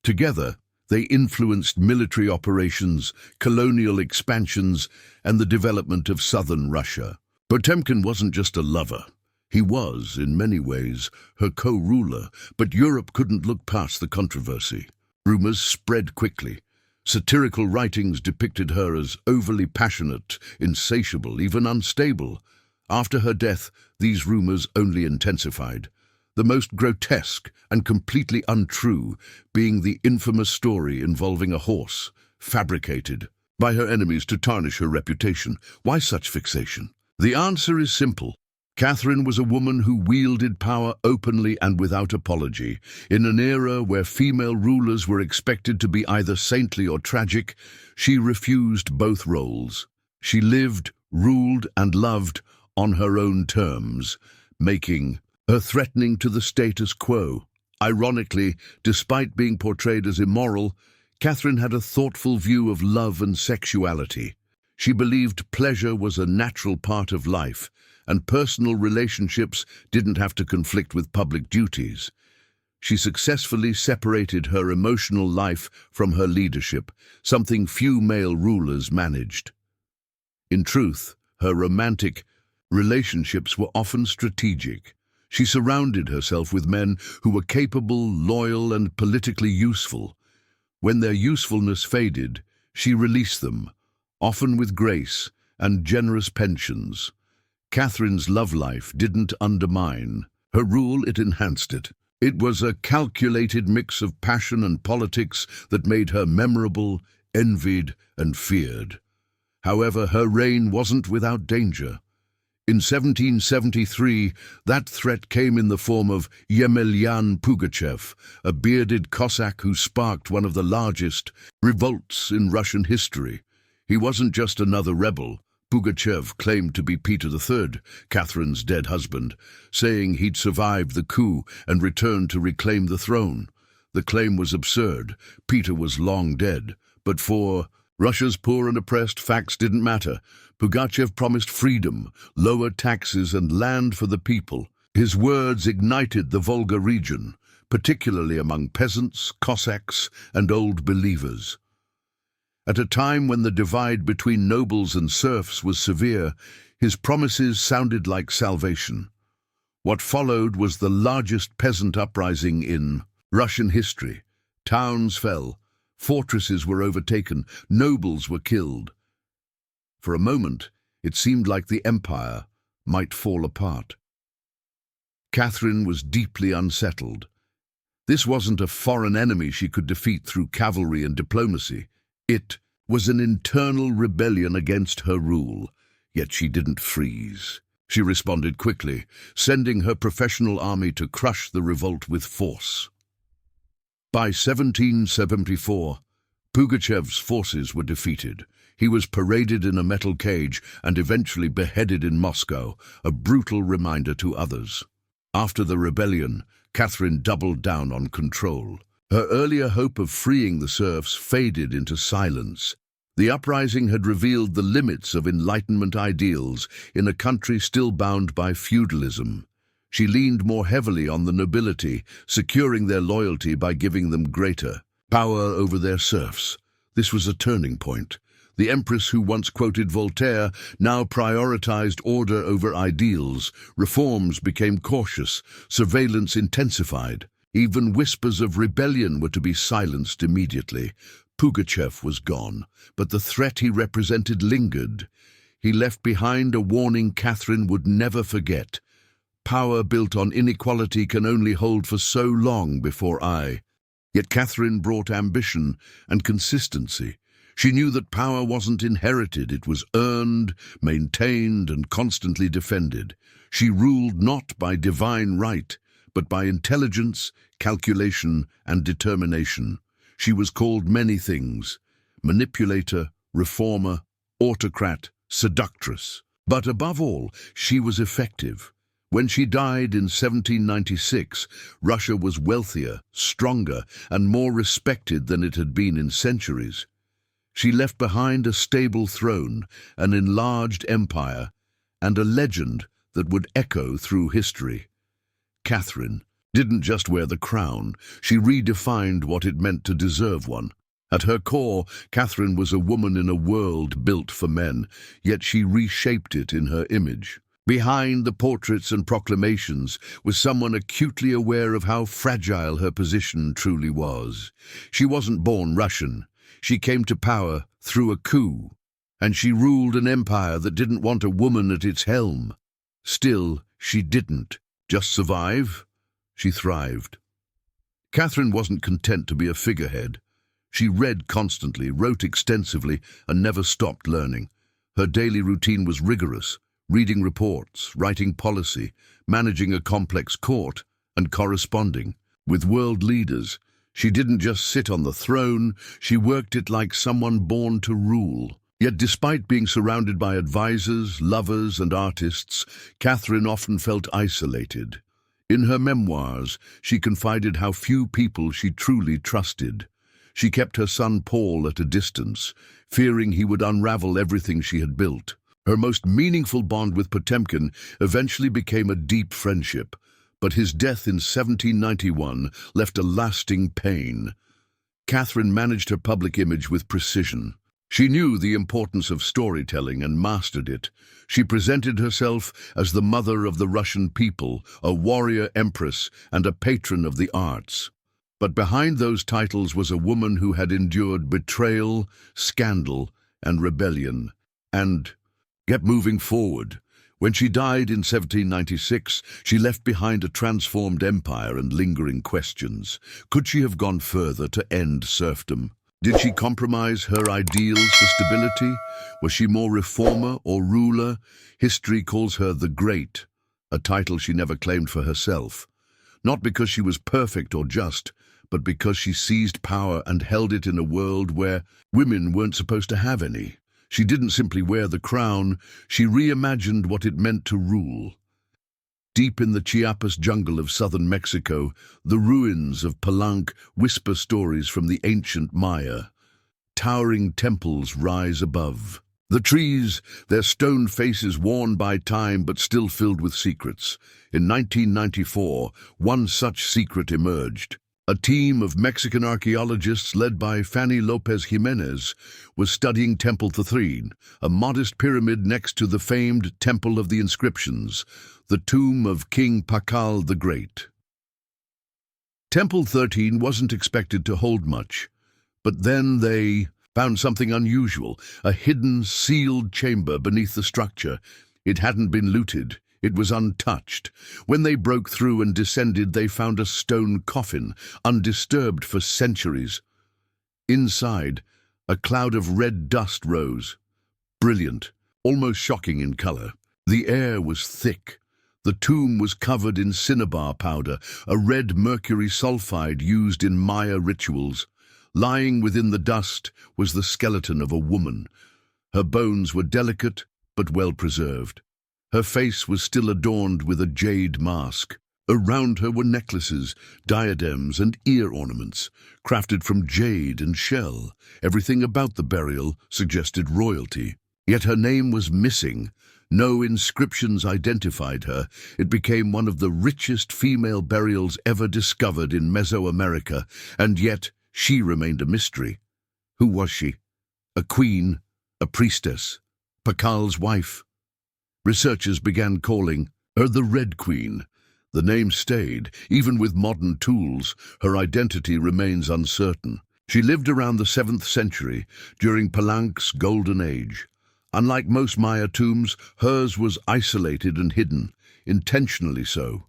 Together, they influenced military operations, colonial expansions, and the development of southern Russia. Potemkin wasn't just a lover. He was, in many ways, her co-ruler, but Europe couldn't look past the controversy. Rumors spread quickly. Satirical writings depicted her as overly passionate, insatiable, even unstable. After her death, these rumors only intensified. The most grotesque and completely untrue being the infamous story involving a horse, fabricated by her enemies to tarnish her reputation. Why such fixation? The answer is simple. Catherine was a woman who wielded power openly and without apology. In an era where female rulers were expected to be either saintly or tragic, she refused both roles. She lived, ruled, and loved on her own terms, making her threatening to the status quo. Ironically, despite being portrayed as immoral, Catherine had a thoughtful view of love and sexuality. She believed pleasure was a natural part of life, and personal relationships didn't have to conflict with public duties. She successfully separated her emotional life from her leadership, something few male rulers managed. In truth, her romantic relationships were often strategic. She surrounded herself with men who were capable, loyal, and politically useful. When their usefulness faded, she released them, often with grace and generous pensions. Catherine's love life didn't undermine her rule, it enhanced it. It was a calculated mix of passion and politics that made her memorable, envied, and feared. However, her reign wasn't without danger. In 1773, that threat came in the form of Yemelyan Pugachev, a bearded Cossack who sparked one of the largest revolts in Russian history. He wasn't just another rebel. Pugachev claimed to be Peter III, Catherine's dead husband, saying he'd survived the coup and returned to reclaim the throne. The claim was absurd. Peter was long dead. But for Russia's poor and oppressed, facts didn't matter. Pugachev promised freedom, lower taxes, and land for the people. His words ignited the Volga region, particularly among peasants, Cossacks, and old believers. At a time when the divide between nobles and serfs was severe, his promises sounded like salvation. What followed was the largest peasant uprising in Russian history. Towns fell, fortresses were overtaken, nobles were killed. For a moment, it seemed like the empire might fall apart. Catherine was deeply unsettled. This wasn't a foreign enemy she could defeat through cavalry and diplomacy. It was an internal rebellion against her rule, yet she didn't freeze. She responded quickly, sending her professional army to crush the revolt with force. By 1774, Pugachev's forces were defeated. He was paraded in a metal cage and eventually beheaded in Moscow, a brutal reminder to others. After the rebellion, Catherine doubled down on control. Her earlier hope of freeing the serfs faded into silence. The uprising had revealed the limits of Enlightenment ideals in a country still bound by feudalism. She leaned more heavily on the nobility, securing their loyalty by giving them greater power over their serfs. This was a turning point. The empress who once quoted Voltaire now prioritized order over ideals. Reforms became cautious, surveillance intensified. Even whispers of rebellion were to be silenced immediately. Pugachev was gone, but the threat he represented lingered. He left behind a warning Catherine would never forget. Power built on inequality can only hold for so long before I. Yet Catherine brought ambition and consistency. She knew that power wasn't inherited, it was earned, maintained, and constantly defended. She ruled not by divine right, but by intelligence, calculation, and determination. She was called many things: manipulator, reformer, autocrat, seductress. But above all, she was effective. When she died in 1796, Russia was wealthier, stronger, and more respected than it had been in centuries. She left behind a stable throne, an enlarged empire, and a legend that would echo through history. Catherine didn't just wear the crown, she redefined what it meant to deserve one. At her core, Catherine was a woman in a world built for men, yet she reshaped it in her image. Behind the portraits and proclamations was someone acutely aware of how fragile her position truly was. She wasn't born Russian. She came to power through a coup, and she ruled an empire that didn't want a woman at its helm. Still, she didn't just survive. She thrived. Catherine wasn't content to be a figurehead. She read constantly, wrote extensively, and never stopped learning. Her daily routine was rigorous, reading reports, writing policy, managing a complex court, and corresponding with world leaders. She didn't just sit on the throne, she worked it like someone born to rule. Yet despite being surrounded by advisors, lovers, and artists, Catherine often felt isolated. In her memoirs, she confided how few people she truly trusted. She kept her son Paul at a distance, fearing he would unravel everything she had built. Her most meaningful bond with Potemkin eventually became a deep friendship, but his death in 1791 left a lasting pain. Catherine managed her public image with precision. She knew the importance of storytelling and mastered it. She presented herself as the mother of the Russian people, a warrior empress, and a patron of the arts. But behind those titles was a woman who had endured betrayal, scandal, and rebellion, and kept moving forward. When she died in 1796, she left behind a transformed empire and lingering questions. Could she have gone further to end serfdom? Did she compromise her ideals for stability? Was she more reformer or ruler? History calls her the Great, a title she never claimed for herself. Not because she was perfect or just, but because she seized power and held it in a world where women weren't supposed to have any. She didn't simply wear the crown, she reimagined what it meant to rule. Deep in the Chiapas jungle of southern Mexico, the ruins of Palenque whisper stories from the ancient Maya. Towering temples rise above. The trees, their stone faces worn by time but still filled with secrets. In 1994, one such secret emerged. A team of Mexican archaeologists led by Fanny Lopez Jimenez was studying Temple 13, a modest pyramid next to the famed Temple of the Inscriptions, the tomb of King Pakal the Great. Temple 13 wasn't expected to hold much, but then they found something unusual, a hidden, sealed chamber beneath the structure. It hadn't been looted. It was untouched. When they broke through and descended, they found a stone coffin, undisturbed for centuries. Inside, a cloud of red dust rose, brilliant, almost shocking in color. The air was thick. The tomb was covered in cinnabar powder, a red mercury sulfide used in Maya rituals. Lying within the dust was the skeleton of a woman. Her bones were delicate but well preserved. Her face was still adorned with a jade mask. Around her were necklaces, diadems, and ear ornaments, crafted from jade and shell. Everything about the burial suggested royalty. Yet her name was missing. No inscriptions identified her. It became one of the richest female burials ever discovered in Mesoamerica, and yet she remained a mystery. Who was she? A queen? A priestess? Pakal's wife? Researchers began calling her the Red Queen. The name stayed. Even with modern tools, her identity remains uncertain. She lived around the 7th century, during Palenque's golden age. Unlike most Maya tombs, hers was isolated and hidden, intentionally so.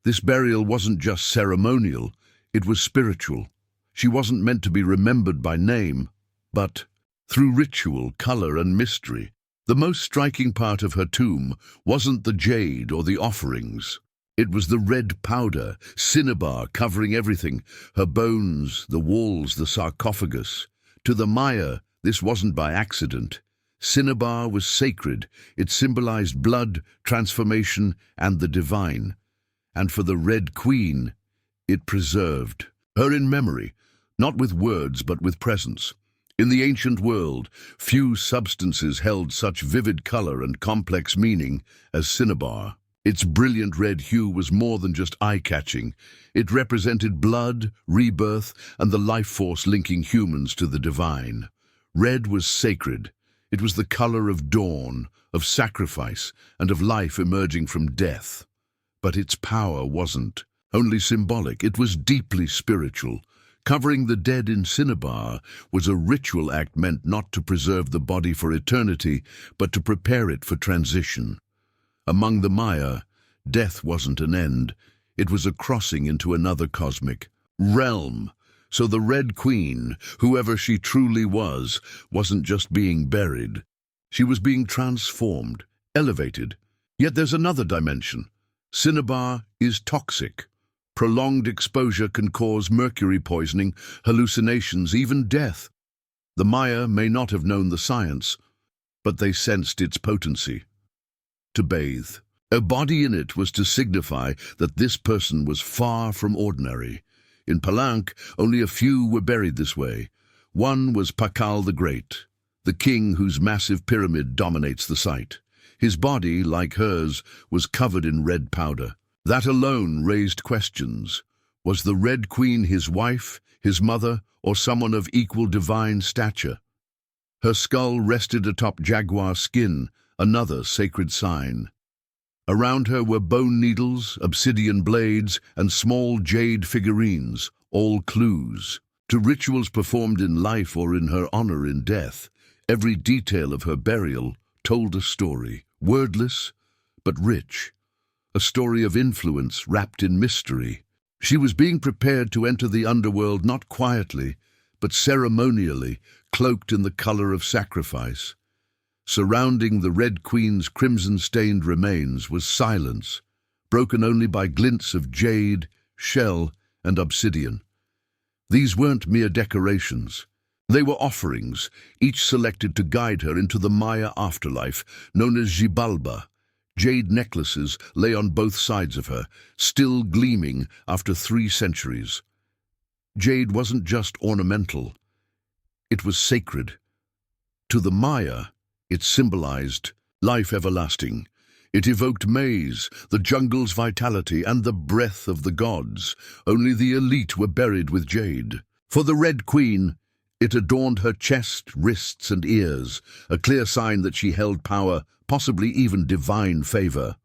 This burial wasn't just ceremonial, it was spiritual. She wasn't meant to be remembered by name, but through ritual, color, and mystery. The most striking part of her tomb wasn't the jade or the offerings. It was the red powder, cinnabar covering everything, her bones, the walls, the sarcophagus. To the Maya, this wasn't by accident. Cinnabar was sacred. It symbolized blood, transformation, and the divine. And for the Red Queen, it preserved her in memory, not with words but with presence. In the ancient world, few substances held such vivid color and complex meaning as cinnabar. Its brilliant red hue was more than just eye-catching. It represented blood, rebirth, and the life force linking humans to the divine. Red was sacred. It was the color of dawn, of sacrifice, and of life emerging from death. But its power wasn't only symbolic, it was deeply spiritual. Covering the dead in cinnabar was a ritual act meant not to preserve the body for eternity, but to prepare it for transition. Among the Maya, death wasn't an end. It was a crossing into another cosmic realm. So the Red Queen, whoever she truly was, wasn't just being buried. She was being transformed, elevated. Yet there's another dimension. Cinnabar is toxic. Prolonged exposure can cause mercury poisoning, hallucinations, even death. The Maya may not have known the science, but they sensed its potency. To bathe. A body in it was to signify that this person was far from ordinary. In Palenque, only a few were buried this way. One was Pakal the Great, the king whose massive pyramid dominates the site. His body, like hers, was covered in red powder. That alone raised questions. Was the Red Queen his wife, his mother, or someone of equal divine stature? Her skull rested atop jaguar skin, another sacred sign. Around her were bone needles, obsidian blades, and small jade figurines, all clues to rituals performed in life or in her honor in death. Every detail of her burial told a story, wordless but rich. A story of influence wrapped in mystery. She was being prepared to enter the underworld not quietly, but ceremonially, cloaked in the color of sacrifice. Surrounding the Red Queen's crimson-stained remains was silence, broken only by glints of jade, shell, and obsidian. These weren't mere decorations. They were offerings, each selected to guide her into the Maya afterlife, known as Xibalba. Jade necklaces lay on both sides of her, still gleaming after 3 centuries. Jade wasn't just ornamental. It was sacred. To the Maya, it symbolized life everlasting. It evoked maize, the jungle's vitality, and the breath of the gods. Only the elite were buried with jade. For the Red Queen, it adorned her chest, wrists, and ears, a clear sign that she held power, possibly even divine favor.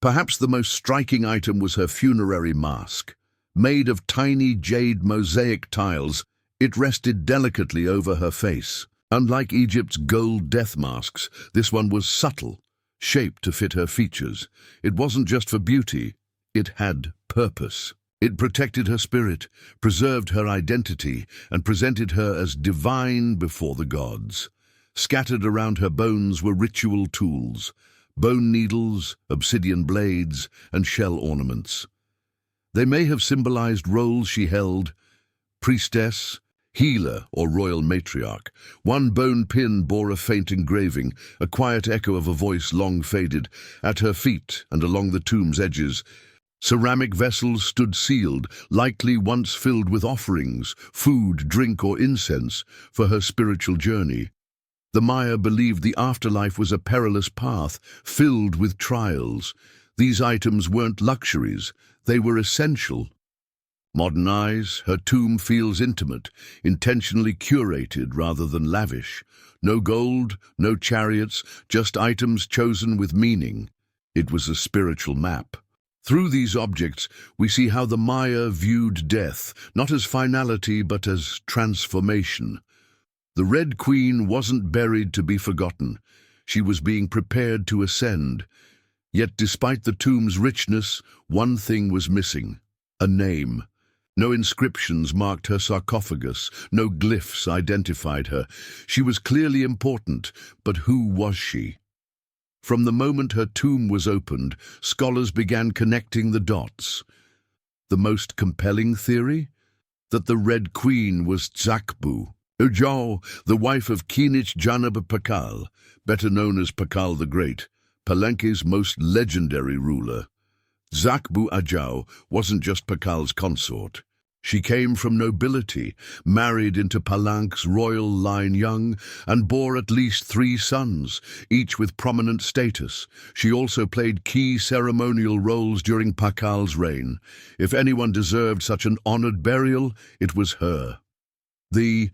Perhaps the most striking item was her funerary mask. Made of tiny jade mosaic tiles, it rested delicately over her face. Unlike Egypt's gold death masks, this one was subtle, shaped to fit her features. It wasn't just for beauty, it had purpose. It protected her spirit, preserved her identity, and presented her as divine before the gods. Scattered around her bones were ritual tools, bone needles, obsidian blades, and shell ornaments. They may have symbolized roles she held: priestess, healer, or royal matriarch. One bone pin bore a faint engraving, a quiet echo of a voice long faded. At her feet and along the tomb's edges, ceramic vessels stood sealed, likely once filled with offerings, food, drink, or incense for her spiritual journey. The Maya believed the afterlife was a perilous path, filled with trials. These items weren't luxuries, they were essential. Modern eyes, her tomb feels intimate, intentionally curated rather than lavish. No gold, no chariots, just items chosen with meaning. It was a spiritual map. Through these objects, we see how the Maya viewed death, not as finality but as transformation. The Red Queen wasn't buried to be forgotten. She was being prepared to ascend. Yet despite the tomb's richness, one thing was missing: a name. No inscriptions marked her sarcophagus, no glyphs identified her. She was clearly important, but who was she? From the moment her tomb was opened, scholars began connecting the dots. The most compelling theory? That the Red Queen was Tzakbu. Ujao, the wife of Kinich Janab Pakal, better known as Pakal the Great, Palenque's most legendary ruler. Zakbu Ajao wasn't just Pakal's consort. She came from nobility, married into Palenque's royal line young, and bore at least 3 sons, each with prominent status. She also played key ceremonial roles during Pakal's reign. If anyone deserved such an honored burial, it was her. The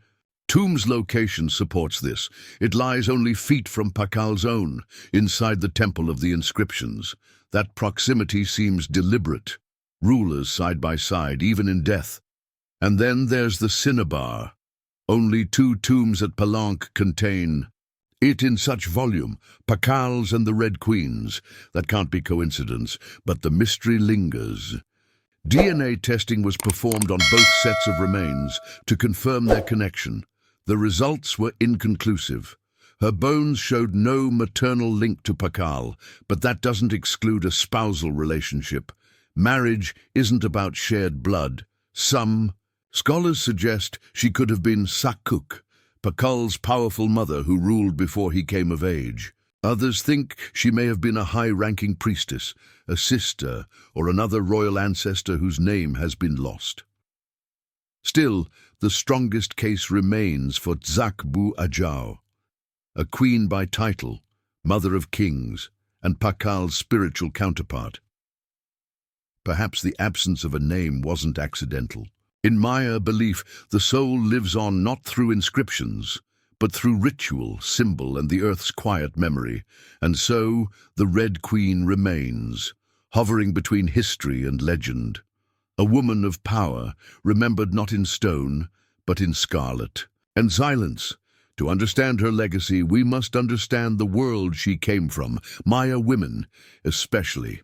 tomb's location supports this. It lies only feet from Pakal's own, inside the Temple of the Inscriptions. That proximity seems deliberate. Rulers side by side, even in death. And then there's the cinnabar. Only 2 tombs at Palenque contain it in such volume, Pakal's and the Red Queen's. That can't be coincidence, but the mystery lingers. DNA testing was performed on both sets of remains to confirm their connection. The results were inconclusive. Her bones showed no maternal link to Pakal, but that doesn't exclude a spousal relationship. Marriage isn't about shared blood. Some scholars suggest she could have been Sakuk, Pakal's powerful mother who ruled before he came of age. Others think she may have been a high-ranking priestess, a sister, or another royal ancestor whose name has been lost. Still, the strongest case remains for Zakbu Ajao, a queen by title, mother of kings, and Pakal's spiritual counterpart. Perhaps the absence of a name wasn't accidental. In Maya belief, the soul lives on not through inscriptions, but through ritual, symbol, and the earth's quiet memory. And so, the Red Queen remains, hovering between history and legend. A woman of power, remembered not in stone, but in scarlet. And silence. To understand her legacy, we must understand the world she came from, Maya women, especially.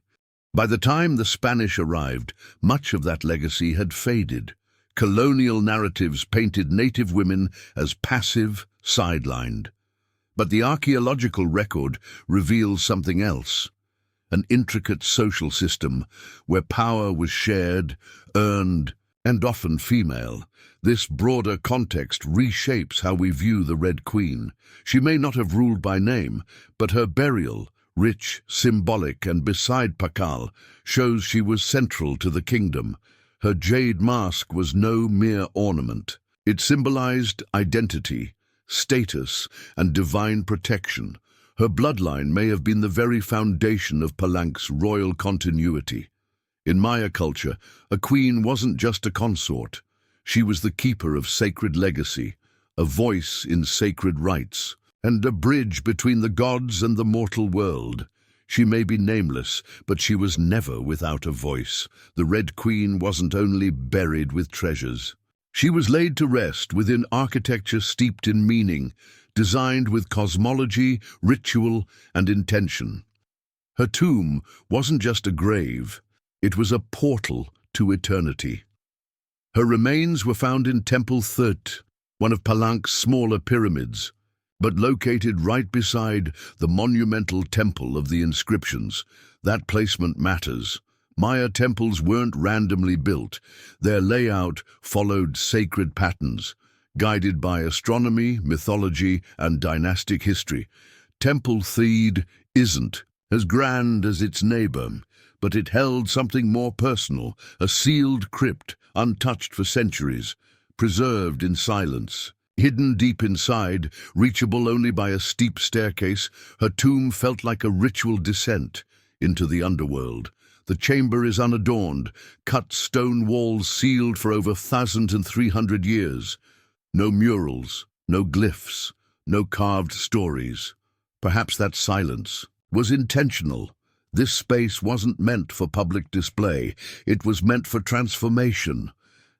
By the time the Spanish arrived, much of that legacy had faded. Colonial narratives painted native women as passive, sidelined. But the archaeological record reveals something else. An intricate social system where power was shared, earned, and often female. This broader context reshapes how we view the Red Queen. She may not have ruled by name, but her burial, rich, symbolic, and beside Pakal, shows she was central to the kingdom. Her jade mask was no mere ornament. It symbolized identity, status, and divine protection. Her bloodline may have been the very foundation of Palenque's royal continuity. In Maya culture, a queen wasn't just a consort. She was the keeper of sacred legacy, a voice in sacred rites, and a bridge between the gods and the mortal world. She may be nameless, but she was never without a voice. The Red Queen wasn't only buried with treasures. She was laid to rest within architecture steeped in meaning, designed with cosmology, ritual, and intention. Her tomb wasn't just a grave, it was a portal to eternity. Her remains were found in Temple Third, one of Palenque's smaller pyramids, but located right beside the monumental Temple of the Inscriptions. That placement matters. Maya temples weren't randomly built. Their layout followed sacred patterns, guided by astronomy, mythology, and dynastic history. Temple Thede isn't as grand as its neighbor, but it held something more personal, a sealed crypt, untouched for centuries, preserved in silence. Hidden deep inside, reachable only by a steep staircase, her tomb felt like a ritual descent into the underworld. The chamber is unadorned, cut stone walls sealed for over 1,300 years. No murals, no glyphs, no carved stories. Perhaps that silence was intentional. This space wasn't meant for public display. It was meant for transformation.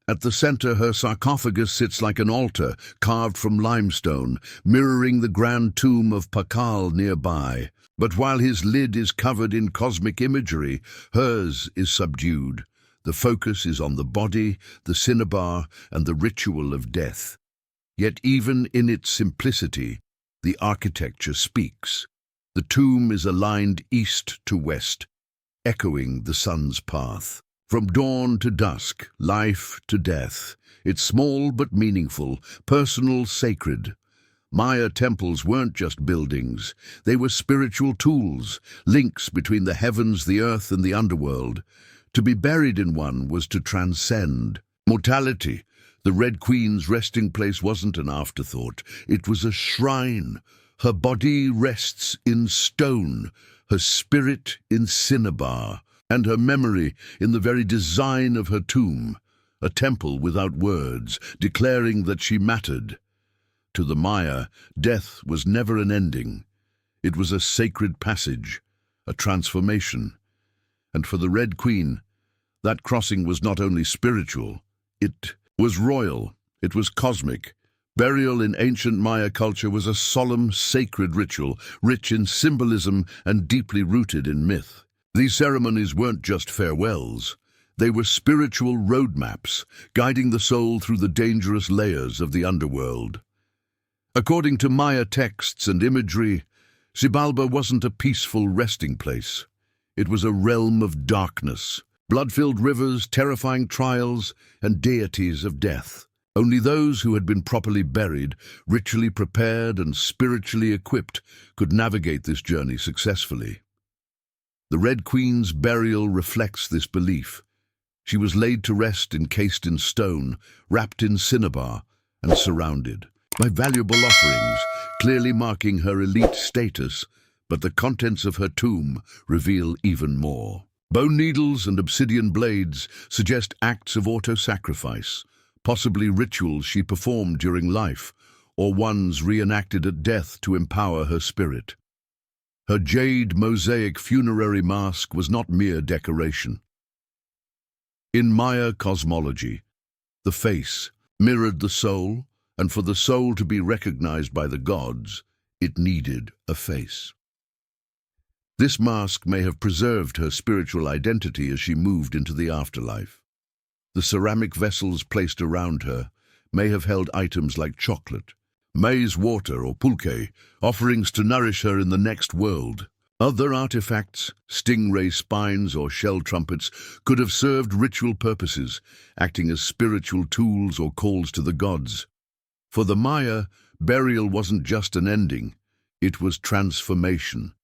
At the center, her sarcophagus sits like an altar, carved from limestone, mirroring the grand tomb of Pakal nearby. But while his lid is covered in cosmic imagery, hers is subdued. The focus is on the body, the cinnabar, and the ritual of death. Yet even in its simplicity, the architecture speaks. The tomb is aligned east to west, echoing the sun's path. From dawn to dusk, life to death. It's small but meaningful, personal, sacred. Maya temples weren't just buildings. They were spiritual tools, links between the heavens, the earth, and the underworld. To be buried in one was to transcend mortality. The Red Queen's resting place wasn't an afterthought. It was a shrine. Her body rests in stone, her spirit in cinnabar, and her memory in the very design of her tomb, a temple without words, declaring that she mattered. To the Maya, death was never an ending. It was a sacred passage, a transformation. And for the Red Queen, that crossing was not only spiritual, it was royal, it was cosmic. Burial in ancient Maya culture was a solemn, sacred ritual, rich in symbolism and deeply rooted in myth. These ceremonies weren't just farewells. They were spiritual roadmaps, guiding the soul through the dangerous layers of the underworld. According to Maya texts and imagery, Xibalba wasn't a peaceful resting place. It was a realm of darkness, blood-filled rivers, terrifying trials, and deities of death. Only those who had been properly buried, ritually prepared, and spiritually equipped could navigate this journey successfully. The Red Queen's burial reflects this belief. She was laid to rest encased in stone, wrapped in cinnabar, and surrounded by valuable offerings, clearly marking her elite status, but the contents of her tomb reveal even more. Bone needles and obsidian blades suggest acts of auto-sacrifice, possibly rituals she performed during life, or ones reenacted at death to empower her spirit. Her jade mosaic funerary mask was not mere decoration. In Maya cosmology, the face mirrored the soul, and for the soul to be recognized by the gods, it needed a face. This mask may have preserved her spiritual identity as she moved into the afterlife. The ceramic vessels placed around her may have held items like chocolate, maize water or pulque, offerings to nourish her in the next world. Other artifacts, stingray spines or shell trumpets, could have served ritual purposes, acting as spiritual tools or calls to the gods. For the Maya, burial wasn't just an ending, it was transformation.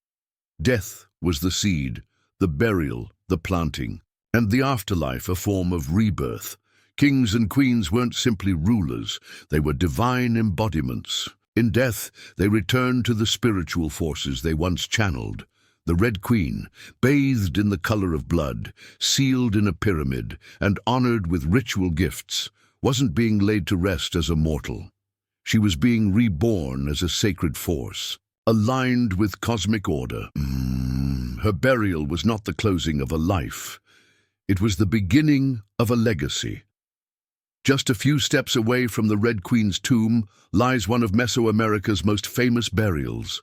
Death was the seed, the burial, the planting, and the afterlife a form of rebirth. Kings and queens weren't simply rulers, they were divine embodiments. In death, they returned to the spiritual forces they once channeled. The Red Queen, bathed in the color of blood, sealed in a pyramid, and honored with ritual gifts, wasn't being laid to rest as a mortal. She was being reborn as a sacred force, aligned with cosmic order. Her burial was not the closing of a life. It was the beginning of a legacy. Just a few steps away from the Red Queen's tomb lies one of Mesoamerica's most famous burials,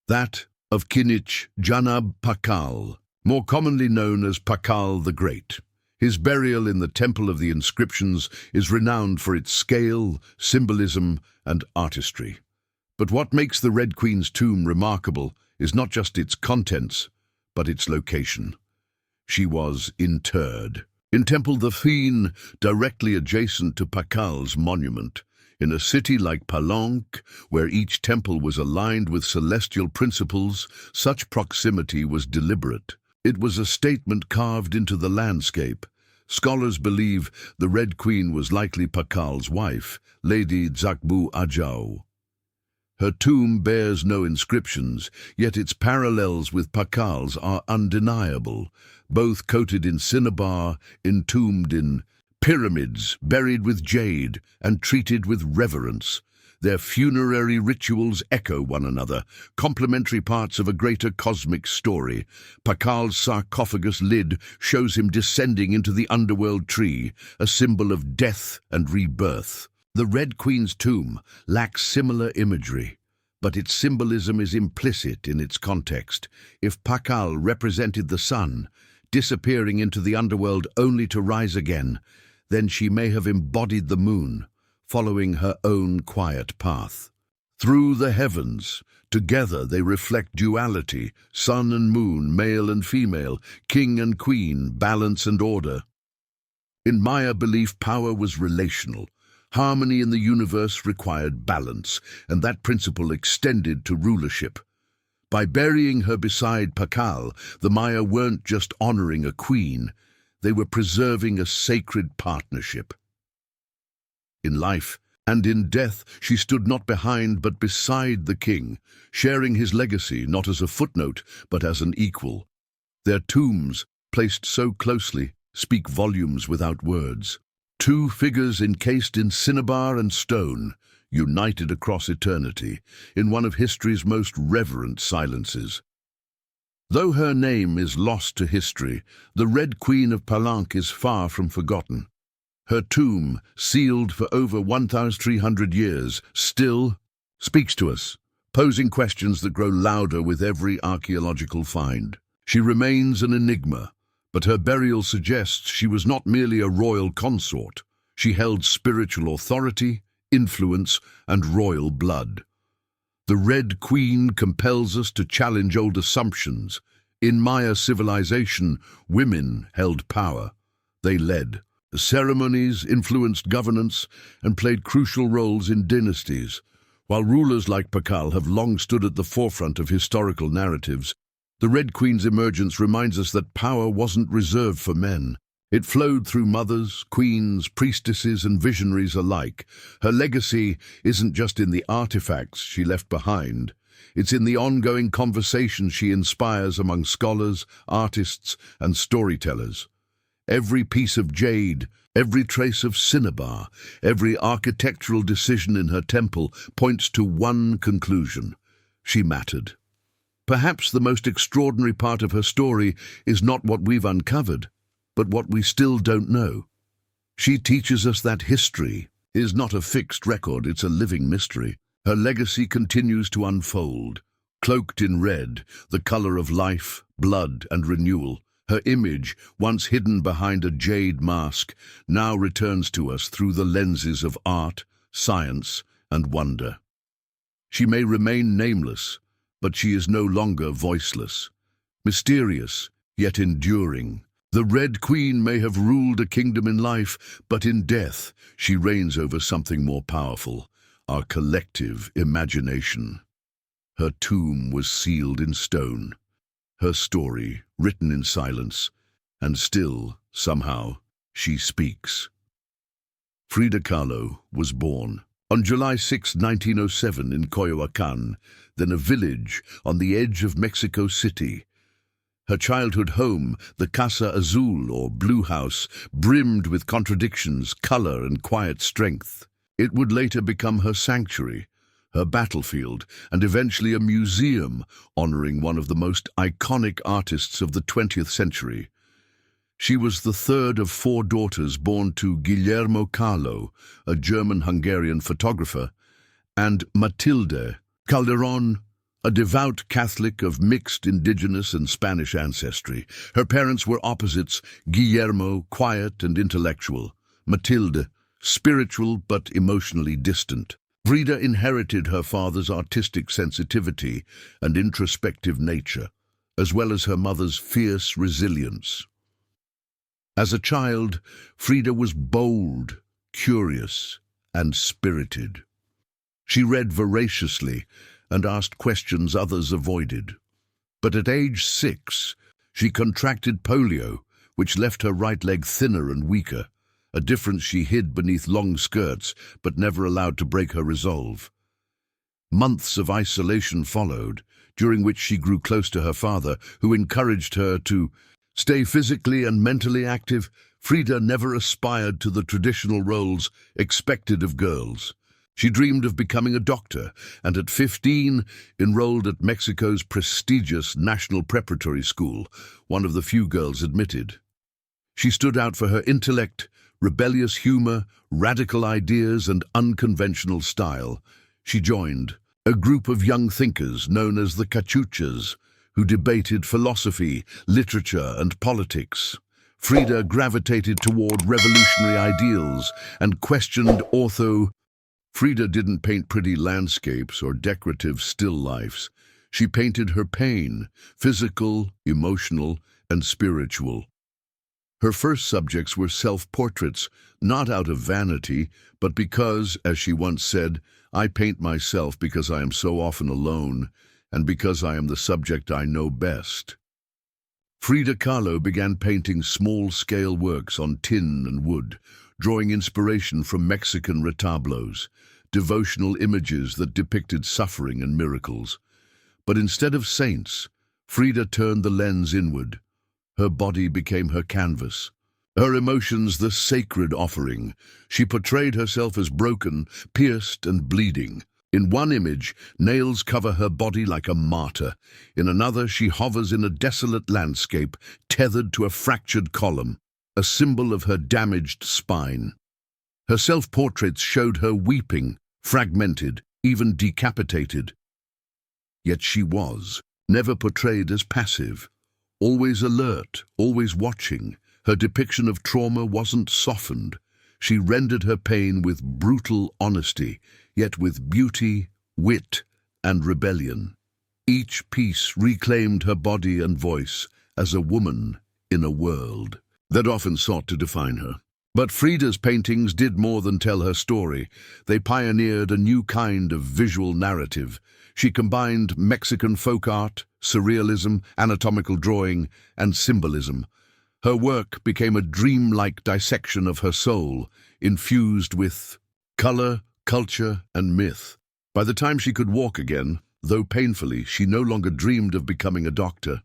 that of Kinich Janab Pakal, more commonly known as Pakal the Great. His burial in the Temple of the Inscriptions is renowned for its scale, symbolism, and artistry. But what makes the Red Queen's tomb remarkable is not just its contents, but its location. She was interred in Temple the Feen, directly adjacent to Pakal's monument. In a city like Palenque, where each temple was aligned with celestial principles, such proximity was deliberate. It was a statement carved into the landscape. Scholars believe the Red Queen was likely Pakal's wife, Lady Zakbu Ajau. Her tomb bears no inscriptions, yet its parallels with Pakal's are undeniable, both coated in cinnabar, entombed in pyramids, buried with jade, and treated with reverence. Their funerary rituals echo one another, complementary parts of a greater cosmic story. Pakal's sarcophagus lid shows him descending into the underworld tree, a symbol of death and rebirth. The Red Queen's tomb lacks similar imagery, but its symbolism is implicit in its context. If Pakal represented the sun, disappearing into the underworld only to rise again, then she may have embodied the moon, following her own quiet path. Through the heavens, together they reflect duality, sun and moon, male and female, king and queen, balance and order. In Maya belief, power was relational. Harmony in the universe required balance, and that principle extended to rulership. By burying her beside Pakal, the Maya weren't just honoring a queen, they were preserving a sacred partnership. In life and in death, she stood not behind but beside the king, sharing his legacy not as a footnote but as an equal. Their tombs, placed so closely, speak volumes without words. Two figures encased in cinnabar and stone, united across eternity, in one of history's most reverent silences. Though her name is lost to history, the Red Queen of Palanque is far from forgotten. Her tomb, sealed for over 1,300 years, still speaks to us, posing questions that grow louder with every archaeological find. She remains an enigma, but her burial suggests she was not merely a royal consort. She held spiritual authority, influence, and royal blood. The Red Queen compels us to challenge old assumptions. In Maya civilization, women held power. They led. The ceremonies influenced governance and played crucial roles in dynasties. While rulers like Pakal have long stood at the forefront of historical narratives, the Red Queen's emergence reminds us that power wasn't reserved for men. It flowed through mothers, queens, priestesses, and visionaries alike. Her legacy isn't just in the artifacts she left behind. It's in the ongoing conversations she inspires among scholars, artists, and storytellers. Every piece of jade, every trace of cinnabar, every architectural decision in her temple points to one conclusion: she mattered. Perhaps the most extraordinary part of her story is not what we've uncovered, but what we still don't know. She teaches us that history is not a fixed record, it's a living mystery. Her legacy continues to unfold, cloaked in red, the color of life, blood, and renewal. Her image, once hidden behind a jade mask, now returns to us through the lenses of art, science, and wonder. She may remain nameless, but she is no longer voiceless. Mysterious, yet enduring. The Red Queen may have ruled a kingdom in life, but in death she reigns over something more powerful, our collective imagination. Her tomb was sealed in stone. Her story, written in silence, and still, somehow, she speaks. Frida Kahlo was born on July 6, 1907 in Coyoacán, then a village on the edge of Mexico City. Her childhood home, the Casa Azul, or Blue House, brimmed with contradictions, color, and quiet strength. It would later become her sanctuary, her battlefield, and eventually a museum honoring one of the most iconic artists of the 20th century. She was the third of 4 daughters born to Guillermo Kahlo, a German-Hungarian photographer, and Matilde Calderón, a devout Catholic of mixed indigenous and Spanish ancestry. Her parents were opposites: Guillermo, quiet and intellectual; Matilde, spiritual but emotionally distant. Frida inherited her father's artistic sensitivity and introspective nature, as well as her mother's fierce resilience. As a child, Frida was bold, curious, and spirited. She read voraciously and asked questions others avoided. But at age 6, she contracted polio, which left her right leg thinner and weaker, a difference she hid beneath long skirts but never allowed to break her resolve. Months of isolation followed, during which she grew close to her father, who encouraged her to stay physically and mentally active. Frida never aspired to the traditional roles expected of girls. She dreamed of becoming a doctor, and at 15 enrolled at Mexico's prestigious National Preparatory School, one of the few girls admitted. She stood out for her intellect, rebellious humor, radical ideas, and unconventional style. She joined a group of young thinkers known as the Cachuchas, who debated philosophy, literature, and politics. Frida gravitated toward revolutionary ideals and questioned Frida didn't paint pretty landscapes or decorative still lifes. She painted her pain, physical, emotional, and spiritual. Her first subjects were self-portraits, not out of vanity, but because, as she once said, "I paint myself because I am so often alone, and because I am the subject I know best." Frida Kahlo began painting small-scale works on tin and wood, drawing inspiration from Mexican retablos, devotional images that depicted suffering and miracles. But instead of saints, Frida turned the lens inward. Her body became her canvas, her emotions the sacred offering. She portrayed herself as broken, pierced, and bleeding. In one image, nails cover her body like a martyr. In another, she hovers in a desolate landscape, tethered to a fractured column, a symbol of her damaged spine. Her self-portraits showed her weeping, fragmented, even decapitated. Yet she was never portrayed as passive. Always alert, always watching, her depiction of trauma wasn't softened. She rendered her pain with brutal honesty, yet with beauty, wit, and rebellion. Each piece reclaimed her body and voice as a woman in a world that often sought to define her. But Frida's paintings did more than tell her story. They pioneered a new kind of visual narrative. She combined Mexican folk art, surrealism, anatomical drawing, and symbolism. Her work became a dreamlike dissection of her soul, infused with color, culture, and myth. By the time she could walk again, though painfully, she no longer dreamed of becoming a doctor.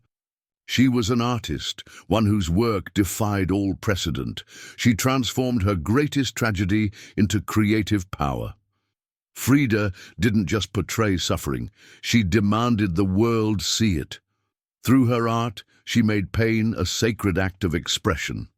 She was an artist, one whose work defied all precedent. She transformed her greatest tragedy into creative power. Frida didn't just portray suffering, she demanded the world see it. Through her art, she made pain a sacred act of expression.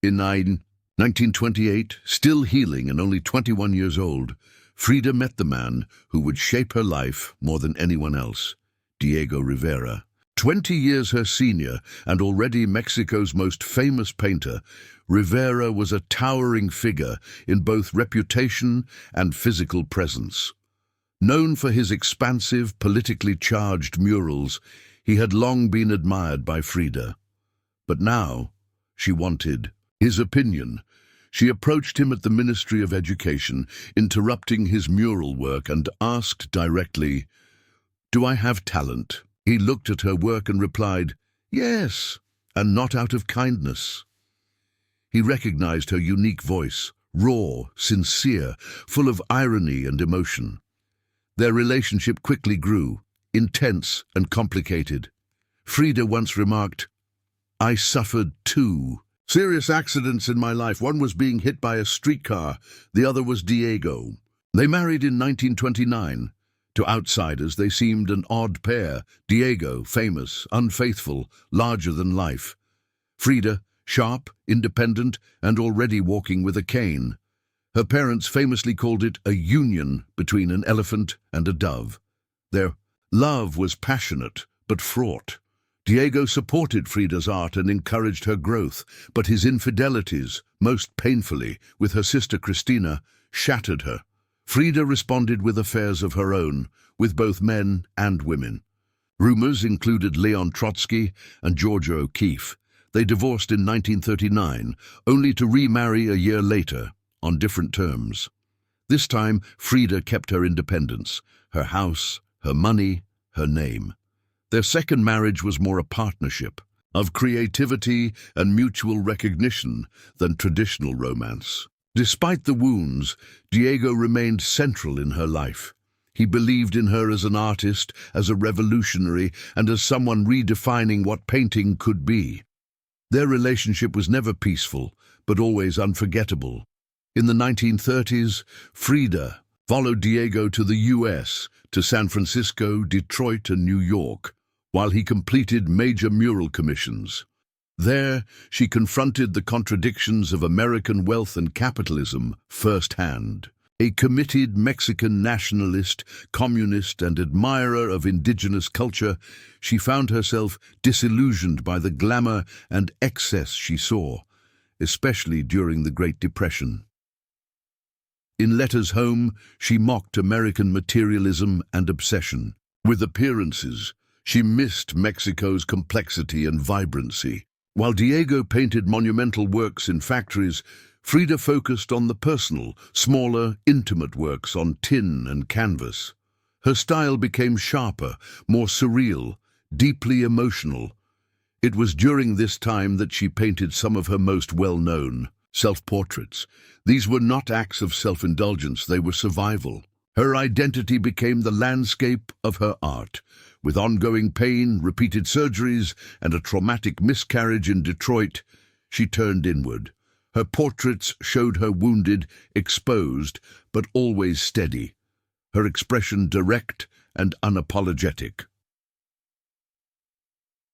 In 1928, still healing and only 21 years old, Frida met the man who would shape her life more than anyone else, Diego Rivera. 20 years her senior and already Mexico's most famous painter, Rivera was a towering figure in both reputation and physical presence. Known for his expansive, politically charged murals, he had long been admired by Frida. But now, she wanted his opinion. She approached him at the Ministry of Education, interrupting his mural work, and asked directly, "Do I have talent?" He looked at her work and replied, "Yes, and not out of kindness." He recognized her unique voice, raw, sincere, full of irony and emotion. Their relationship quickly grew, intense and complicated. Frida once remarked, "I suffered two serious accidents in my life. One was being hit by a streetcar, the other was Diego." They married in 1929. To outsiders, they seemed an odd pair. Diego, famous, unfaithful, larger than life. Frida, sharp, independent, and already walking with a cane. Her parents famously called it a union between an elephant and a dove. Their love was passionate, but fraught. Diego supported Frida's art and encouraged her growth, but his infidelities, most painfully, with her sister Cristina, shattered her. Frida responded with affairs of her own, with both men and women. Rumors included Leon Trotsky and Georgia O'Keeffe. They divorced in 1939, only to remarry a year later, on different terms. This time, Frida kept her independence, her house, her money, her name. Their second marriage was more a partnership, of creativity and mutual recognition than traditional romance. Despite the wounds, Diego remained central in her life. He believed in her as an artist, as a revolutionary, and as someone redefining what painting could be. Their relationship was never peaceful, but always unforgettable. In the 1930s, Frida followed Diego to the US, to San Francisco, Detroit, and New York, while he completed major mural commissions. There, she confronted the contradictions of American wealth and capitalism firsthand. A committed Mexican nationalist, communist, and admirer of indigenous culture, she found herself disillusioned by the glamour and excess she saw, especially during the Great Depression. In letters home, she mocked American materialism and obsession. With appearances, she missed Mexico's complexity and vibrancy. While Diego painted monumental works in factories, Frida focused on the personal, smaller, intimate works on tin and canvas. Her style became sharper, more surreal, deeply emotional. It was during this time that she painted some of her most well-known self-portraits. These were not acts of self-indulgence, they were survival. Her identity became the landscape of her art. With ongoing pain, repeated surgeries, and a traumatic miscarriage in Detroit, she turned inward. Her portraits showed her wounded, exposed, but always steady. Her expression direct and unapologetic.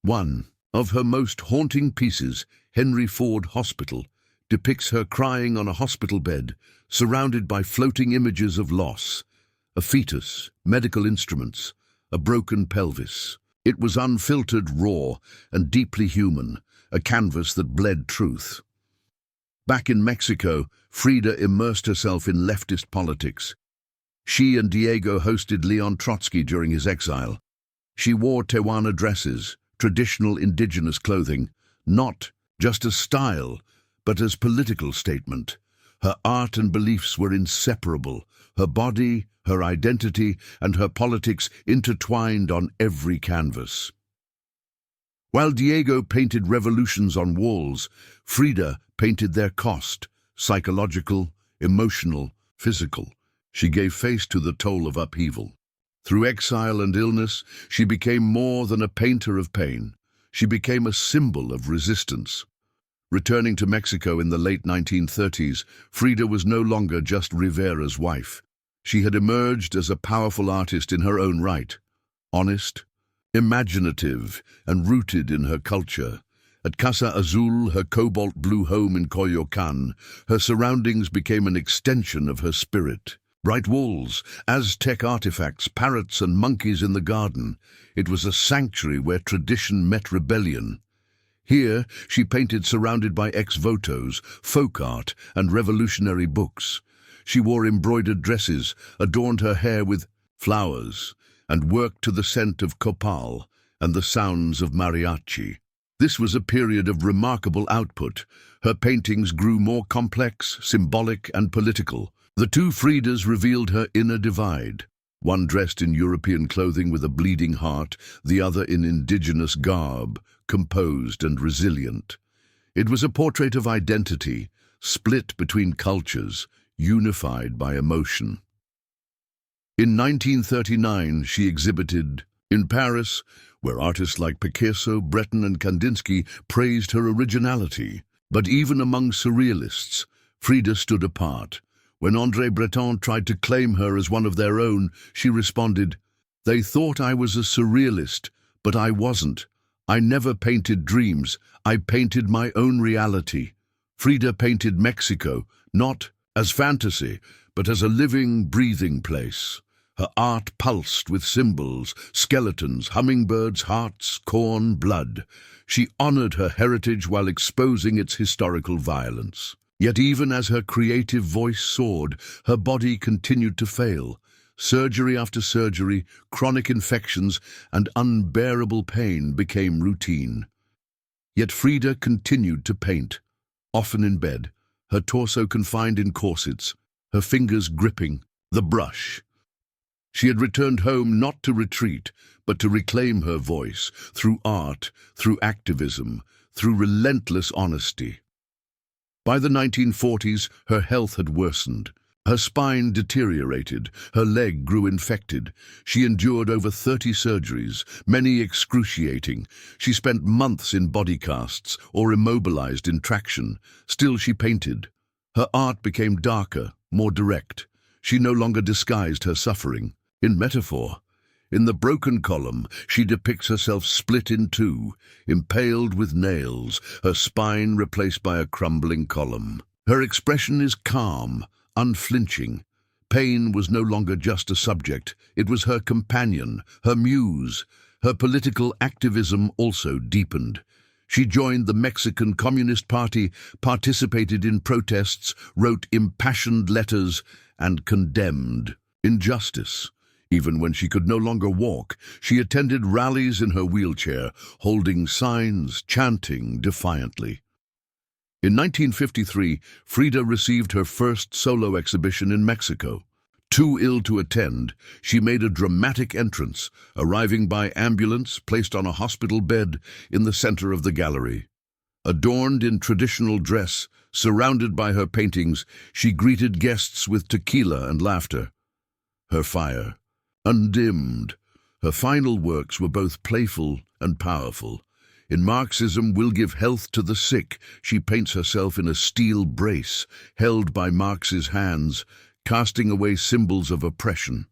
One of her most haunting pieces, Henry Ford Hospital, depicts her crying on a hospital bed, surrounded by floating images of loss, a fetus, medical instruments, a broken pelvis. It was unfiltered, raw, and deeply human, a canvas that bled truth. Back in Mexico, Frida immersed herself in leftist politics. She and Diego hosted Leon Trotsky during his exile. She wore Tehuana dresses, traditional indigenous clothing, not just as style, but as political statement. Her art and beliefs were inseparable. Her body, her identity, and her politics intertwined on every canvas. While Diego painted revolutions on walls, Frida painted their cost, psychological, emotional, physical. She gave face to the toll of upheaval. Through exile and illness, she became more than a painter of pain. She became a symbol of resistance. Returning to Mexico in the late 1930s, Frida was no longer just Rivera's wife. She had emerged as a powerful artist in her own right, honest, imaginative, and rooted in her culture. At Casa Azul, her cobalt blue home in Coyoacan, her surroundings became an extension of her spirit. Bright walls, Aztec artifacts, parrots and monkeys in the garden. It was a sanctuary where tradition met rebellion. Here, she painted surrounded by ex-votos, folk art, and revolutionary books. She wore embroidered dresses, adorned her hair with flowers, and worked to the scent of copal and the sounds of mariachi. This was a period of remarkable output. Her paintings grew more complex, symbolic, and political. The two Fridas revealed her inner divide. One dressed in European clothing with a bleeding heart, the other in indigenous garb, composed and resilient. It was a portrait of identity, split between cultures, unified by emotion. In 1939, she exhibited in Paris, where artists like Picasso, Breton, and Kandinsky praised her originality. But even among surrealists, Frida stood apart. When André Breton tried to claim her as one of their own, she responded, "They thought I was a surrealist, but I wasn't. I never painted dreams, I painted my own reality." Frida painted Mexico, not as fantasy, but as a living, breathing place. Her art pulsed with symbols, skeletons, hummingbirds, hearts, corn, blood. She honored her heritage while exposing its historical violence. Yet even as her creative voice soared, her body continued to fail. Surgery after surgery, chronic infections, and unbearable pain became routine. Yet Frida continued to paint, often in bed, her torso confined in corsets, her fingers gripping the brush. She had returned home not to retreat, but to reclaim her voice, through art, through activism, through relentless honesty. By the 1940s, her health had worsened. Her spine deteriorated, her leg grew infected. She endured over 30 surgeries, many excruciating. She spent months in body casts or immobilized in traction. Still she painted. Her art became darker, more direct. She no longer disguised her suffering. In metaphor, in the broken column, she depicts herself split in two, impaled with nails, her spine replaced by a crumbling column. Her expression is calm, unflinching. Pain was no longer just a subject, it was her companion, her muse. Her political activism also deepened. She joined the Mexican Communist Party, participated in protests, wrote impassioned letters, and condemned injustice. Even when she could no longer walk, she attended rallies in her wheelchair, holding signs, chanting defiantly. In 1953, Frida received her first solo exhibition in Mexico. Too ill to attend, she made a dramatic entrance, arriving by ambulance placed on a hospital bed in the center of the gallery. Adorned in traditional dress, surrounded by her paintings, she greeted guests with tequila and laughter. Her fire, undimmed, her final works were both playful and powerful. In Marxism Will Give Health to the Sick, she paints herself in a steel brace, held by Marx's hands, casting away symbols of oppression.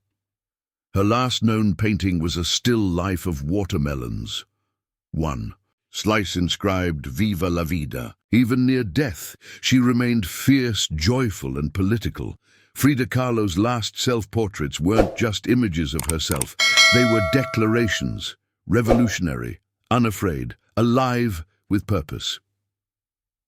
Her last known painting was a still life of watermelons. 1. Slice inscribed Viva la Vida. Even near death, she remained fierce, joyful, and political. Frida Kahlo's last self-portraits weren't just images of herself. They were declarations, revolutionary, unafraid, alive with purpose.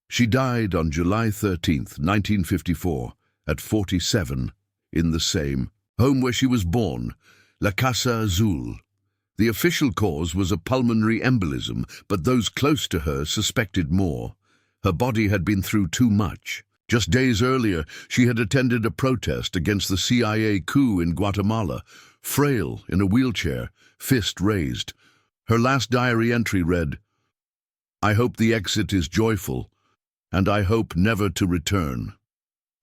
She died on July 13th, 1954, at 47, in the same home where she was born, La Casa Azul. The official cause was a pulmonary embolism, but those close to her suspected more. Her body had been through too much. Just days earlier, she had attended a protest against the CIA coup in Guatemala, frail, in a wheelchair, fist raised. Her last diary entry read, "I hope the exit is joyful, and I hope never to return."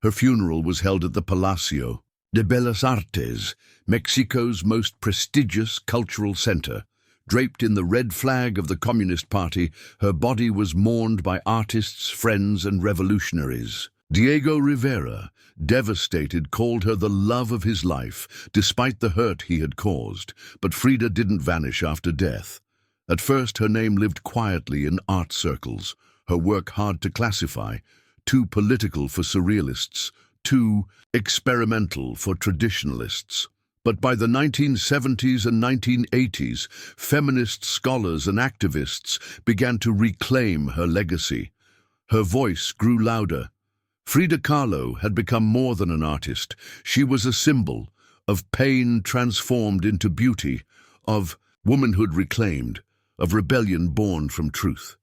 Her funeral was held at the Palacio de Bellas Artes, Mexico's most prestigious cultural center. Draped in the red flag of the Communist Party, her body was mourned by artists, friends, and revolutionaries. Diego Rivera, devastated, called her the love of his life, despite the hurt he had caused. But Frida didn't vanish after death. At first, her name lived quietly in art circles, her work hard to classify, too political for surrealists, too experimental for traditionalists. But by the 1970s and 1980s, feminist scholars and activists began to reclaim her legacy. Her voice grew louder. Frida Kahlo had become more than an artist. She was a symbol of pain transformed into beauty, of womanhood reclaimed, of rebellion born from truth.